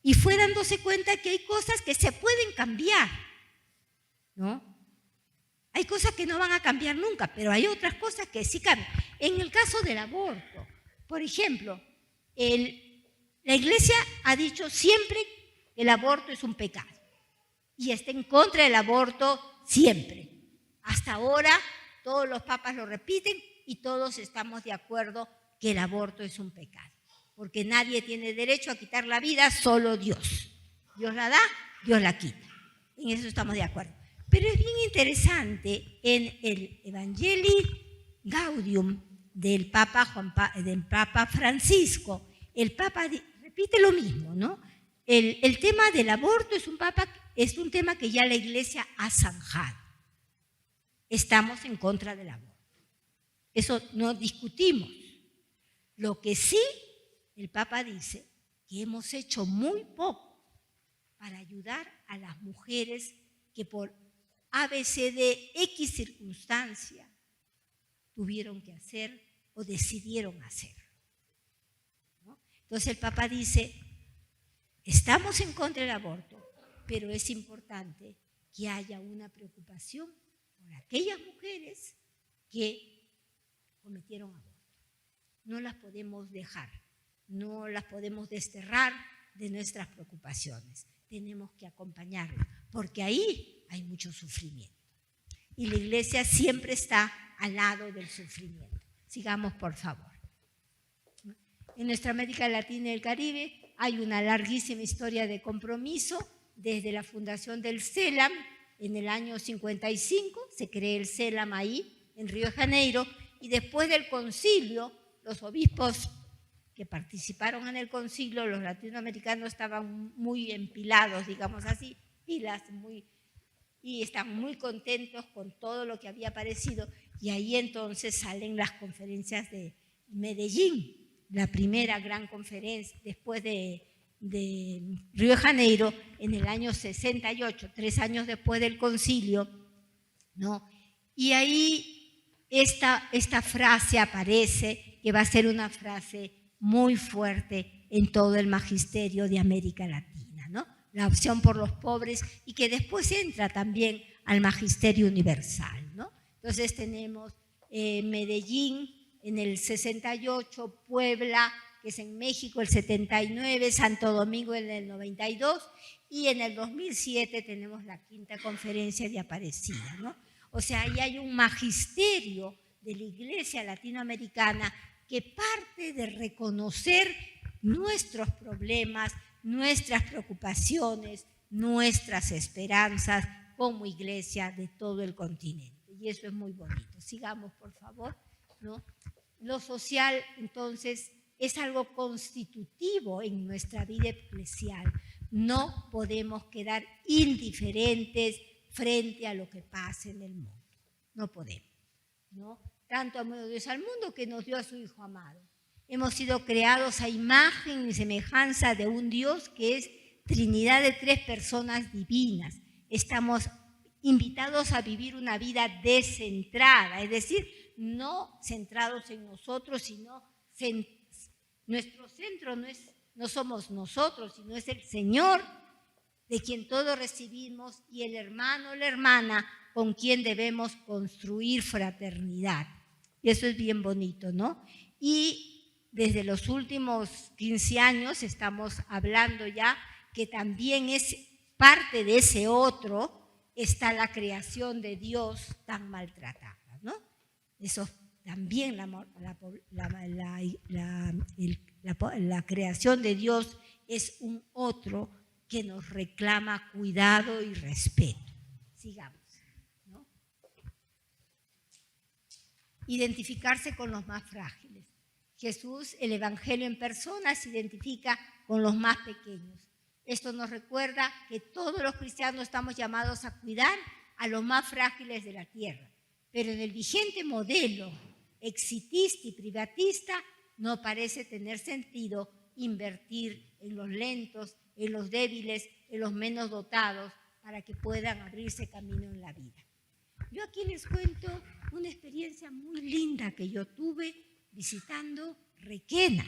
y fue dándose cuenta que hay cosas que se pueden cambiar, ¿no? Hay cosas que no van a cambiar nunca, pero hay otras cosas que sí cambian. En el caso del aborto, por ejemplo, la Iglesia ha dicho siempre que el aborto es un pecado y está en contra del aborto siempre. Hasta ahora todos los papas lo repiten y todos estamos de acuerdo que el aborto es un pecado, porque nadie tiene derecho a quitar la vida, solo Dios. Dios la da, Dios la quita. En eso estamos de acuerdo. Pero es bien interesante, en el Evangelii Gaudium del Papa Francisco, el Papa repite lo mismo, ¿no? El tema del aborto es un tema que ya la Iglesia ha zanjado. Estamos en contra del aborto. Eso no discutimos. Lo que sí, el Papa dice que hemos hecho muy poco para ayudar a las mujeres que por ABCD circunstancia tuvieron que hacer o decidieron hacer, ¿no? Entonces el Papa dice, estamos en contra del aborto, pero es importante que haya una preocupación por aquellas mujeres que cometieron aborto. No las podemos dejar, no las podemos desterrar de nuestras preocupaciones. Tenemos que acompañarlas, porque ahí hay mucho sufrimiento. Y la Iglesia siempre está al lado del sufrimiento. Sigamos, por favor. En nuestra América Latina y el Caribe hay una larguísima historia de compromiso. Desde la fundación del CELAM, en el año 55, se creó el CELAM ahí, en Río de Janeiro, y después del concilio, los obispos que participaron en el concilio, los latinoamericanos estaban muy empilados, digamos así, y están muy contentos con todo lo que había aparecido, y ahí entonces salen las conferencias de Medellín, la primera gran conferencia después de Río de Janeiro, en el año 68, 3 años después del concilio, ¿no? Y ahí esta frase aparece que va a ser una frase muy fuerte en todo el magisterio de América Latina, ¿no? La opción por los pobres, y que después entra también al magisterio universal, ¿no? Entonces tenemos Medellín en el 68, Puebla, que es en México, el 79, Santo Domingo en el 92, y en el 2007 tenemos la quinta conferencia de Aparecida, ¿no? O sea, ahí hay un magisterio de la Iglesia latinoamericana que parte de reconocer nuestros problemas, nuestras preocupaciones, nuestras esperanzas como Iglesia de todo el continente. Y eso es muy bonito. Sigamos, por favor, ¿no? Lo social, entonces, es algo constitutivo en nuestra vida eclesial. No podemos quedar indiferentes frente a lo que pasa en el mundo. No podemos, ¿no? Tanto amó Dios al mundo que nos dio a su Hijo amado. Hemos sido creados a imagen y semejanza de un Dios que es Trinidad de 3 personas divinas. Estamos invitados a vivir una vida descentrada, es decir, no centrados en nosotros, sino nuestro centro no somos nosotros, sino es el Señor, de quien todo recibimos, y el hermano o la hermana con quien debemos construir fraternidad. Y eso es bien bonito, ¿no? Y desde los últimos 15 años estamos hablando ya que también es parte de ese otro, está la creación de Dios tan maltratada, ¿no? Eso también la creación de Dios es un otro que nos reclama cuidado y respeto. Sigamos, ¿no? Identificarse con los más frágiles. Jesús, el Evangelio en persona, se identifica con los más pequeños. Esto nos recuerda que todos los cristianos estamos llamados a cuidar a los más frágiles de la tierra. Pero en el vigente modelo exitista y privatista no parece tener sentido invertir en los lentos, en los débiles, en los menos dotados, para que puedan abrirse camino en la vida. Yo aquí les cuento una experiencia muy linda que yo tuve visitando Requena.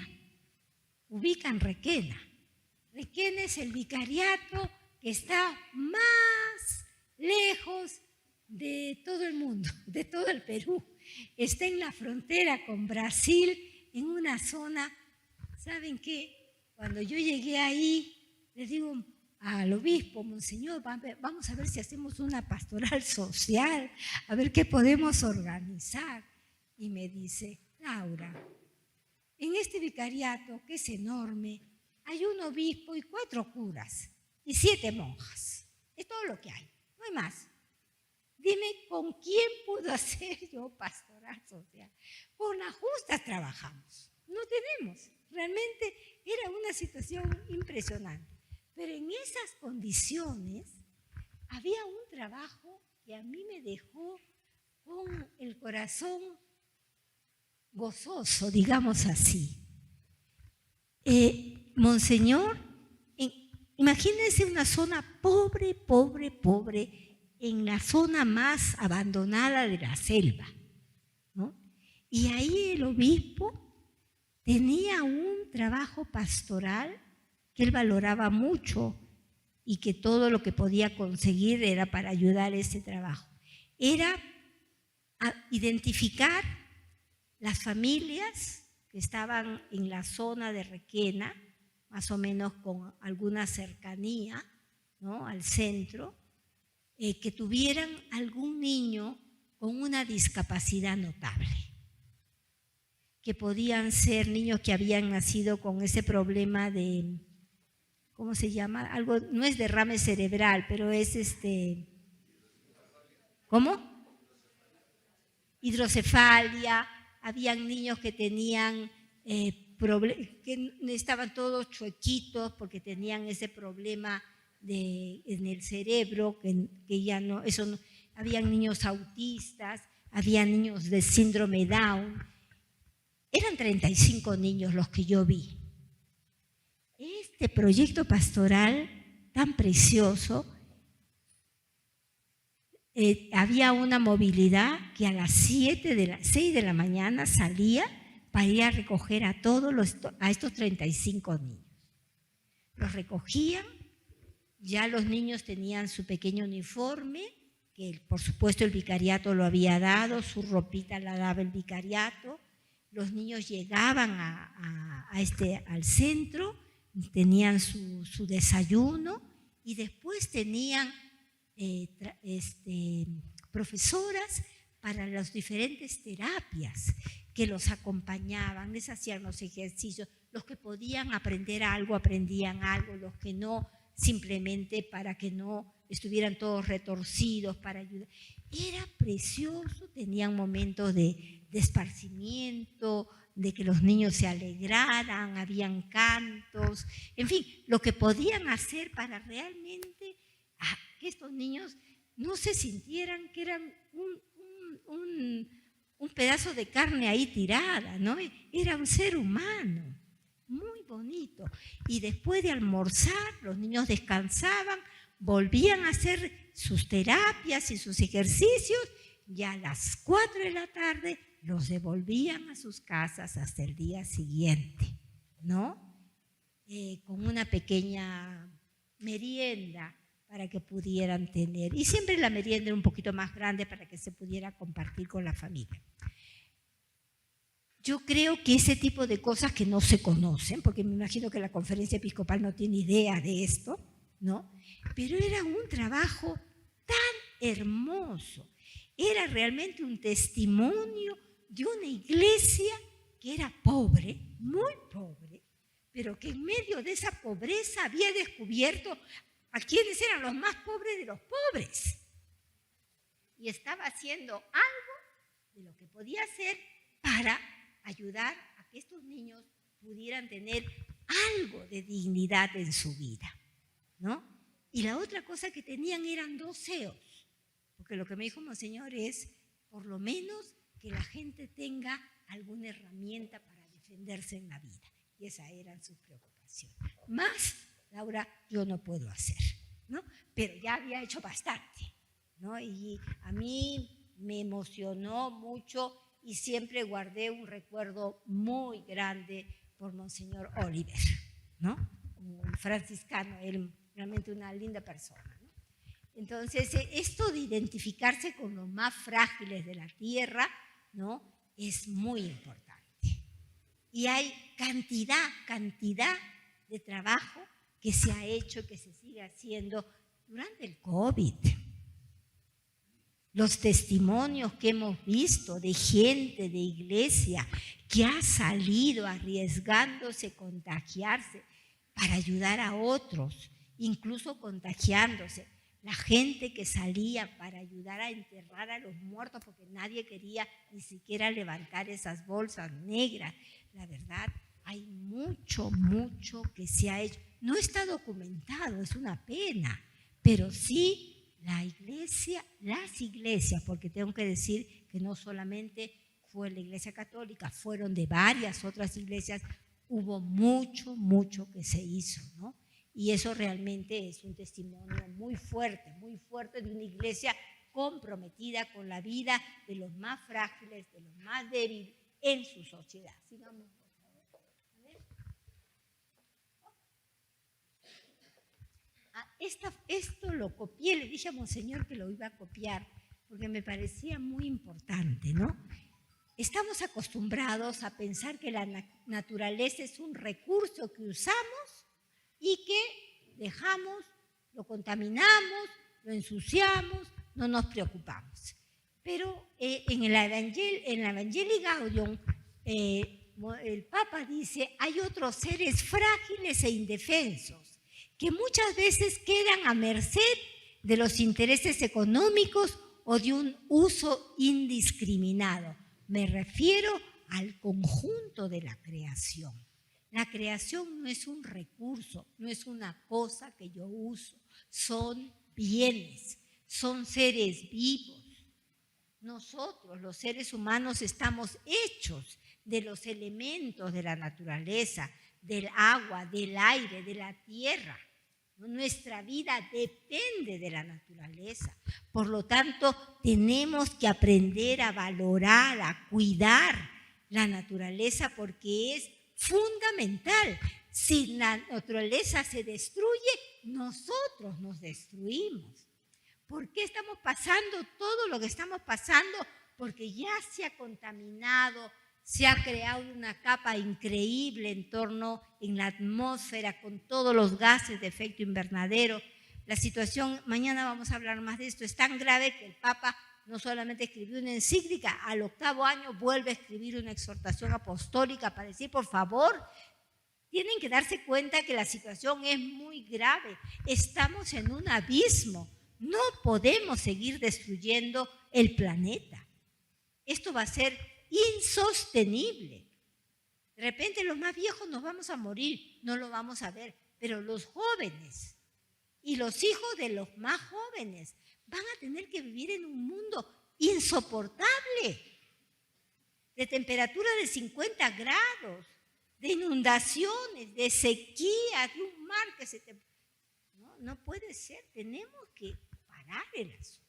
Ubican Requena. Requena es el vicariato que está más lejos de todo el mundo, de todo el Perú. Está en la frontera con Brasil, en una zona, ¿saben qué? Cuando yo llegué ahí, le digo al obispo, Monseñor, vamos a ver si hacemos una pastoral social, a ver qué podemos organizar. Y me dice, Laura, en este vicariato, que es enorme, hay un obispo y 4 curas y 7 monjas. Es todo lo que hay, no hay más. Dime, ¿con quién puedo hacer yo pastoral social? Con las justas trabajamos, no tenemos. Realmente era una situación impresionante. Pero en esas condiciones había un trabajo que a mí me dejó con el corazón gozoso, digamos así. Monseñor, imagínense una zona pobre, pobre, pobre, en la zona más abandonada de la selva, ¿no? Y ahí el obispo tenía un trabajo pastoral que él valoraba mucho y que todo lo que podía conseguir era para ayudar a ese trabajo. Era identificar las familias que estaban en la zona de Requena, más o menos con alguna cercanía, ¿no?, al centro, que tuvieran algún niño con una discapacidad notable, que podían ser niños que habían nacido con ese problema de, ¿cómo se llama? Algo, no es derrame cerebral, pero es ¿cómo? Hidrocefalia. Habían niños que tenían que estaban todos chuequitos porque tenían ese problema en el cerebro, que ya no, eso no. Habían niños autistas, había niños de síndrome Down. Eran 35 niños los que yo vi. Este proyecto pastoral tan precioso, había una movilidad que a las 6 de la mañana salía para ir a recoger a estos 35 niños. Los recogían, ya los niños tenían su pequeño uniforme, que por supuesto el vicariato lo había dado, su ropita la daba el vicariato. Los niños llegaban al centro, tenían su desayuno y después tenían profesoras para las diferentes terapias que los acompañaban, les hacían los ejercicios. Los que podían aprender algo, aprendían algo, los que no, simplemente para que no estuvieran todos retorcidos, para ayudar. Era precioso, tenían momentos de esparcimiento, de que los niños se alegraran, habían cantos, en fin, lo que podían hacer para realmente que estos niños no se sintieran que eran un pedazo de carne ahí tirada, ¿no? Era un ser humano, muy bonito. Y después de almorzar, los niños descansaban, volvían a hacer sus terapias y sus ejercicios, y a las 4 de la tarde los devolvían a sus casas hasta el día siguiente, ¿no? Con una pequeña merienda para que pudieran tener. Y siempre la merienda era un poquito más grande para que se pudiera compartir con la familia. Yo creo que ese tipo de cosas que no se conocen, porque me imagino que la Conferencia Episcopal no tiene idea de esto, ¿no? Pero era un trabajo tan hermoso. Era realmente un testimonio de una iglesia que era pobre, muy pobre, pero que en medio de esa pobreza había descubierto a quienes eran los más pobres de los pobres. Y estaba haciendo algo de lo que podía hacer para ayudar a que estos niños pudieran tener algo de dignidad en su vida, ¿no? Y la otra cosa que tenían eran deseos, porque lo que me dijo Monseñor es, por lo menos, que la gente tenga alguna herramienta para defenderse en la vida. Y esas eran sus preocupaciones. Más, Laura, yo no puedo hacer, ¿no? Pero ya había hecho bastante, ¿no? Y a mí me emocionó mucho y siempre guardé un recuerdo muy grande por Monseñor Oliver, ¿no? Un franciscano, él realmente una linda persona, ¿no? Entonces, esto de identificarse con los más frágiles de la tierra, ¿no? Es muy importante. Y hay cantidad de trabajo que se ha hecho, que se sigue haciendo durante el COVID. Los testimonios que hemos visto de gente de iglesia que ha salido arriesgándose, contagiarse para ayudar a otros, incluso contagiándose. La gente que salía para ayudar a enterrar a los muertos porque nadie quería ni siquiera levantar esas bolsas negras. La verdad, hay mucho que se ha hecho. No está documentado, es una pena, pero sí las iglesias, porque tengo que decir que no solamente fue la Iglesia Católica, fueron de varias otras iglesias, hubo mucho que se hizo, ¿no? Y eso realmente es un testimonio muy fuerte de una iglesia comprometida con la vida de los más frágiles, de los más débiles en su sociedad. Sigamos, por favor. Esto lo copié, le dije a Monseñor que lo iba a copiar, porque me parecía muy importante, ¿no? Estamos acostumbrados a pensar que la naturaleza es un recurso que usamos y que dejamos, lo contaminamos, lo ensuciamos, no nos preocupamos. Pero en la Evangelii Gaudium, el Papa dice, hay otros seres frágiles e indefensos que muchas veces quedan a merced de los intereses económicos o de un uso indiscriminado. Me refiero al conjunto de la creación. La creación no es un recurso, no es una cosa que yo uso, son bienes, son seres vivos. Nosotros, los seres humanos, estamos hechos de los elementos de la naturaleza, del agua, del aire, de la tierra. Nuestra vida depende de la naturaleza. Por lo tanto, tenemos que aprender a valorar, a cuidar la naturaleza porque es fundamental. Si la naturaleza se destruye, nosotros nos destruimos. ¿Por qué estamos pasando todo lo que estamos pasando? Porque ya se ha contaminado, se ha creado una capa increíble en la atmósfera con todos los gases de efecto invernadero. La situación, mañana vamos a hablar más de esto, es tan grave que el Papa no solamente escribió una encíclica, al 8º año vuelve a escribir una exhortación apostólica para decir, por favor, tienen que darse cuenta que la situación es muy grave, estamos en un abismo, no podemos seguir destruyendo el planeta. Esto va a ser insostenible. De repente los más viejos nos vamos a morir, no lo vamos a ver, pero los jóvenes y los hijos de los más jóvenes van a tener que vivir en un mundo insoportable, de temperatura de 50 grados, de inundaciones, de sequía, de un mar que se te... No puede ser, tenemos que parar el asunto.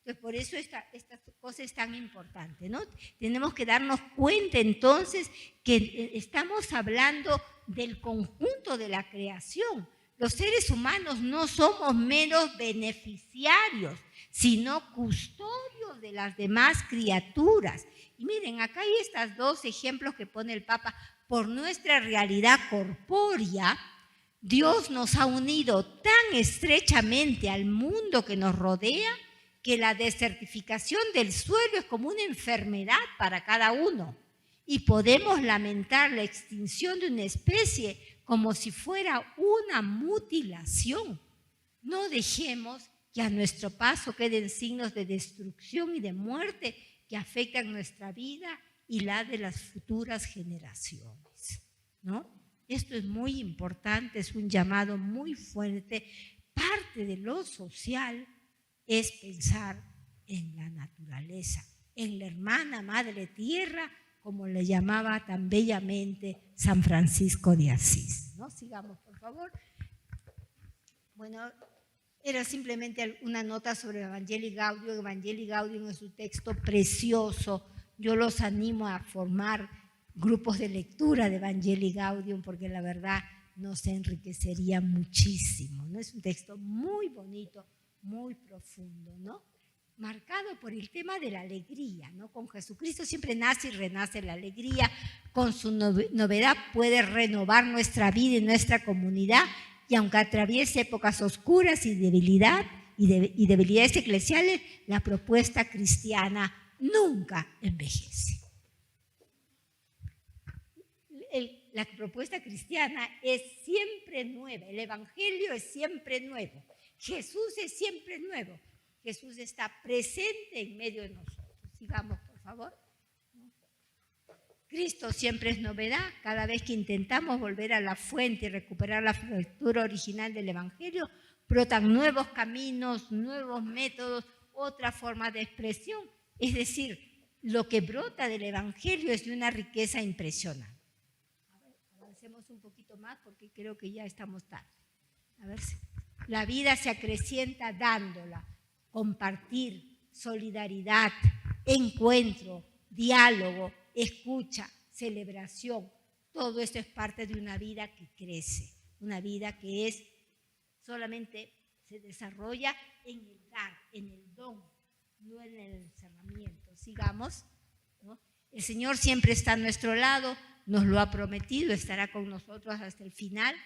Entonces, por eso esta cosa es tan importante, ¿no? Tenemos que darnos cuenta entonces que estamos hablando del conjunto de la creación. Los seres humanos no somos meros beneficiarios, sino custodios de las demás criaturas. Y miren, acá hay estos dos ejemplos que pone el Papa. Por nuestra realidad corpórea, Dios nos ha unido tan estrechamente al mundo que nos rodea que la desertificación del suelo es como una enfermedad para cada uno. Y podemos lamentar la extinción de una especie como si fuera una mutilación. No dejemos que a nuestro paso queden signos de destrucción y de muerte que afectan nuestra vida y la de las futuras generaciones, ¿no? Esto es muy importante, es un llamado muy fuerte. Parte de lo social es pensar en la naturaleza, en la hermana madre tierra, como le llamaba tan bellamente San Francisco de Asís, ¿no? Sigamos, por favor. Bueno, era simplemente una nota sobre Evangelii Gaudium. Evangelii Gaudium es un texto precioso. Yo los animo a formar grupos de lectura de Evangelii Gaudium porque la verdad nos enriquecería muchísimo, ¿no? Es un texto muy bonito, muy profundo, ¿no? Marcado por el tema de la alegría, ¿no? Con Jesucristo siempre nace y renace la alegría, con su novedad puede renovar nuestra vida y nuestra comunidad, y aunque atraviese épocas oscuras y debilidades eclesiales, la propuesta cristiana nunca envejece. La propuesta cristiana es siempre nueva, el Evangelio es siempre nuevo, Jesús es siempre nuevo. Jesús está presente en medio de nosotros. Sigamos, por favor. Cristo siempre es novedad. Cada vez que intentamos volver a la fuente y recuperar la factura original del Evangelio, brotan nuevos caminos, nuevos métodos, otra forma de expresión. Es decir, lo que brota del Evangelio es de una riqueza impresionante. A ver, avancemos un poquito más porque creo que ya estamos tarde. A ver si la vida se acrecienta dándola. Compartir, solidaridad, encuentro, diálogo, escucha, celebración. Todo esto es parte de una vida que crece, una vida que solamente se desarrolla en el dar, en el don, no en el encerramiento. Sigamos, ¿no? El Señor siempre está a nuestro lado, nos lo ha prometido, estará con nosotros hasta el final.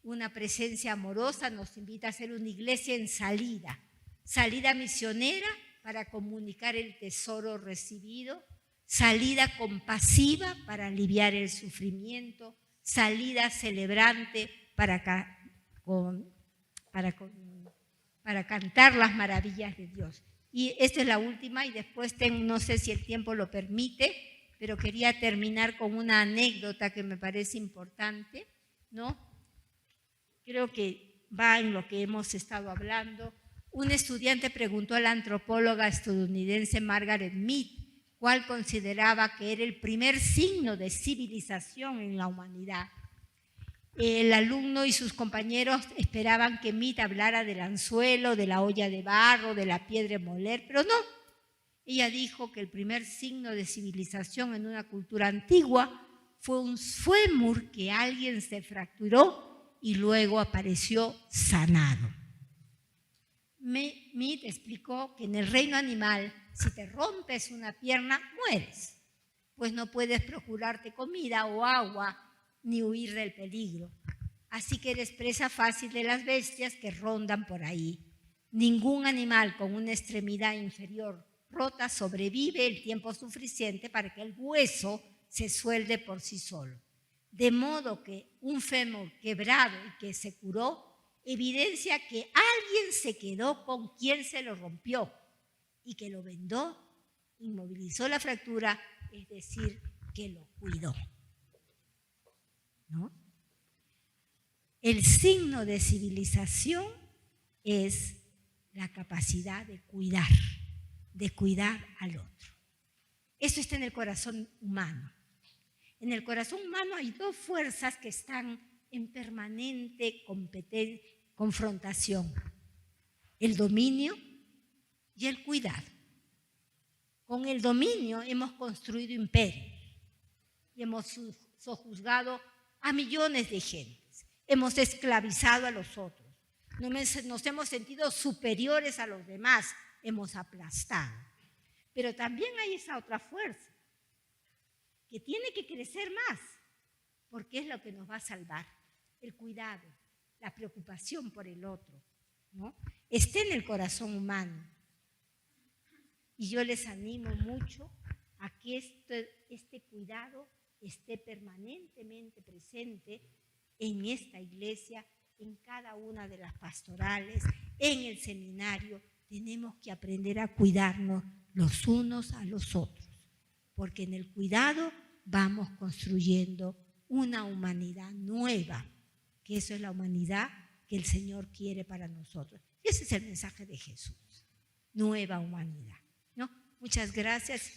Una presencia amorosa nos invita a ser una iglesia en salida misionera para comunicar el tesoro recibido, salida compasiva para aliviar el sufrimiento, salida celebrante para cantar las maravillas de Dios. Y esta es la última y después no sé si el tiempo lo permite, pero quería terminar con una anécdota que me parece importante, ¿no? Creo que va en lo que hemos estado hablando. Un estudiante preguntó a la antropóloga estadounidense Margaret Mead cuál consideraba que era el primer signo de civilización en la humanidad. El alumno y sus compañeros esperaban que Mead hablara del anzuelo, de la olla de barro, de la piedra de moler, pero no. Ella dijo que el primer signo de civilización en una cultura antigua fue un fémur que alguien se fracturó y luego apareció sanado. Mead explicó que en el reino animal, si te rompes una pierna, mueres, pues no puedes procurarte comida o agua ni huir del peligro. Así que eres presa fácil de las bestias que rondan por ahí. Ningún animal con una extremidad inferior rota sobrevive el tiempo suficiente para que el hueso se suelde por sí solo. De modo que un fémur quebrado y que se curó evidencia que alguien se quedó con quien se lo rompió y que lo vendó, inmovilizó la fractura, es decir, que lo cuidó. ¿No? El signo de civilización es la capacidad de cuidar al otro. Eso está en el corazón humano. En el corazón humano hay dos fuerzas que están en permanente confrontación: el dominio y el cuidado. Con el dominio hemos construido imperios y hemos sojuzgado a millones de gentes. Hemos esclavizado a los otros. Nos hemos sentido superiores a los demás. Hemos aplastado. Pero también hay esa otra fuerza que tiene que crecer más, porque es lo que nos va a salvar. El cuidado, la preocupación por el otro, ¿no? Está en el corazón humano. Y yo les animo mucho a que este cuidado esté permanentemente presente en esta iglesia, en cada una de las pastorales, en el seminario. Tenemos que aprender a cuidarnos los unos a los otros, porque en el cuidado vamos construyendo una humanidad nueva, que eso es la humanidad que el Señor quiere para nosotros. Ese es el mensaje de Jesús, nueva humanidad, ¿no? Muchas gracias,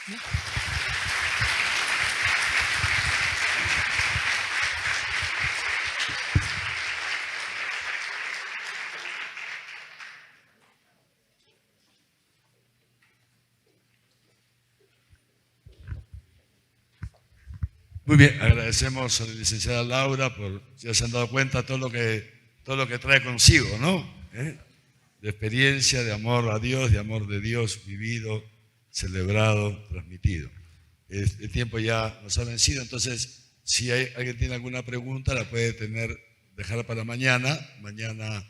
¿no? Muy bien, agradecemos a la licenciada Laura por, ya se han dado cuenta, todo lo que trae consigo, ¿no? De experiencia, de amor a Dios, de amor de Dios vivido, celebrado, transmitido. El tiempo ya nos ha vencido, entonces si alguien tiene alguna pregunta la puede dejar para mañana. Mañana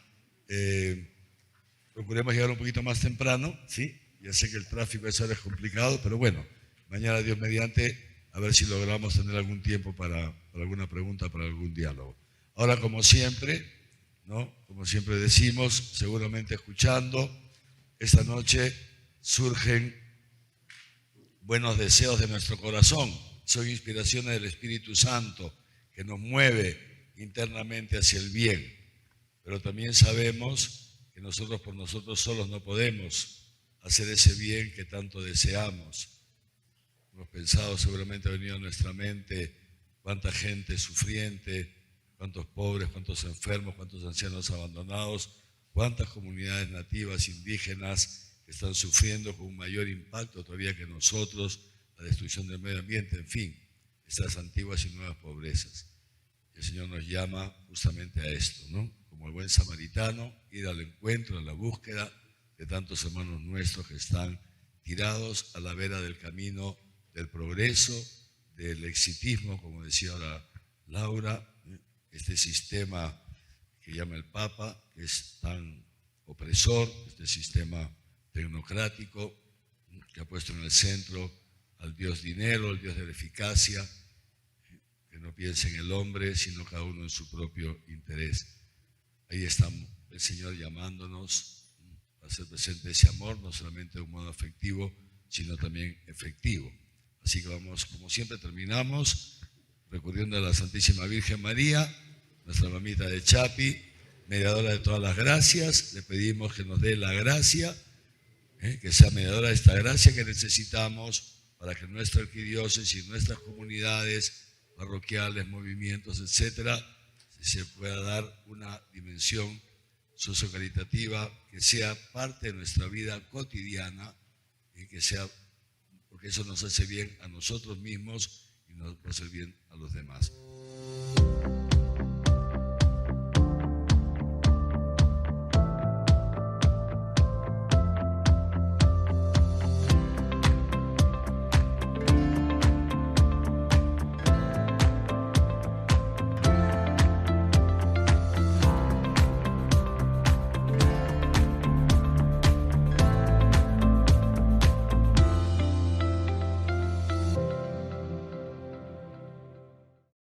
procuremos llegar un poquito más temprano, ¿sí? Ya sé que el tráfico a esa hora es complicado, pero bueno, mañana Dios mediante, a ver si logramos tener algún tiempo para alguna pregunta, para algún diálogo. Ahora, como siempre, ¿no? Como siempre decimos, seguramente escuchando, esta noche surgen buenos deseos de nuestro corazón, son inspiraciones del Espíritu Santo que nos mueve internamente hacia el bien, pero también sabemos que nosotros por nosotros solos no podemos hacer ese bien que tanto deseamos. Hemos pensado, seguramente ha venido a nuestra mente cuánta gente sufriente, cuántos pobres, cuántos enfermos, cuántos ancianos abandonados, cuántas comunidades nativas, indígenas que están sufriendo con un mayor impacto todavía que nosotros, la destrucción del medio ambiente, en fin, estas antiguas y nuevas pobrezas. El Señor nos llama justamente a esto, ¿no? Como el buen samaritano, ir al encuentro, a la búsqueda de tantos hermanos nuestros que están tirados a la vera del camino del progreso, del exitismo, como decía ahora Laura, este sistema que llama el Papa, que es tan opresor, este sistema tecnocrático que ha puesto en el centro al Dios dinero, al Dios de la eficacia, que no piensa en el hombre, sino cada uno en su propio interés. Ahí está el Señor llamándonos a hacer presente ese amor, no solamente de un modo afectivo, sino también efectivo. Así que vamos, como siempre, terminamos recurriendo a la Santísima Virgen María, nuestra mamita de Chapi, mediadora de todas las gracias. Le pedimos que nos dé la gracia, que sea mediadora de esta gracia que necesitamos para que nuestra arquidiócesis, nuestras comunidades parroquiales, movimientos, etcétera, se pueda dar una dimensión sociocaritativa que sea parte de nuestra vida cotidiana, y que sea, porque eso nos hace bien a nosotros mismos y nos va a hacer bien a los demás.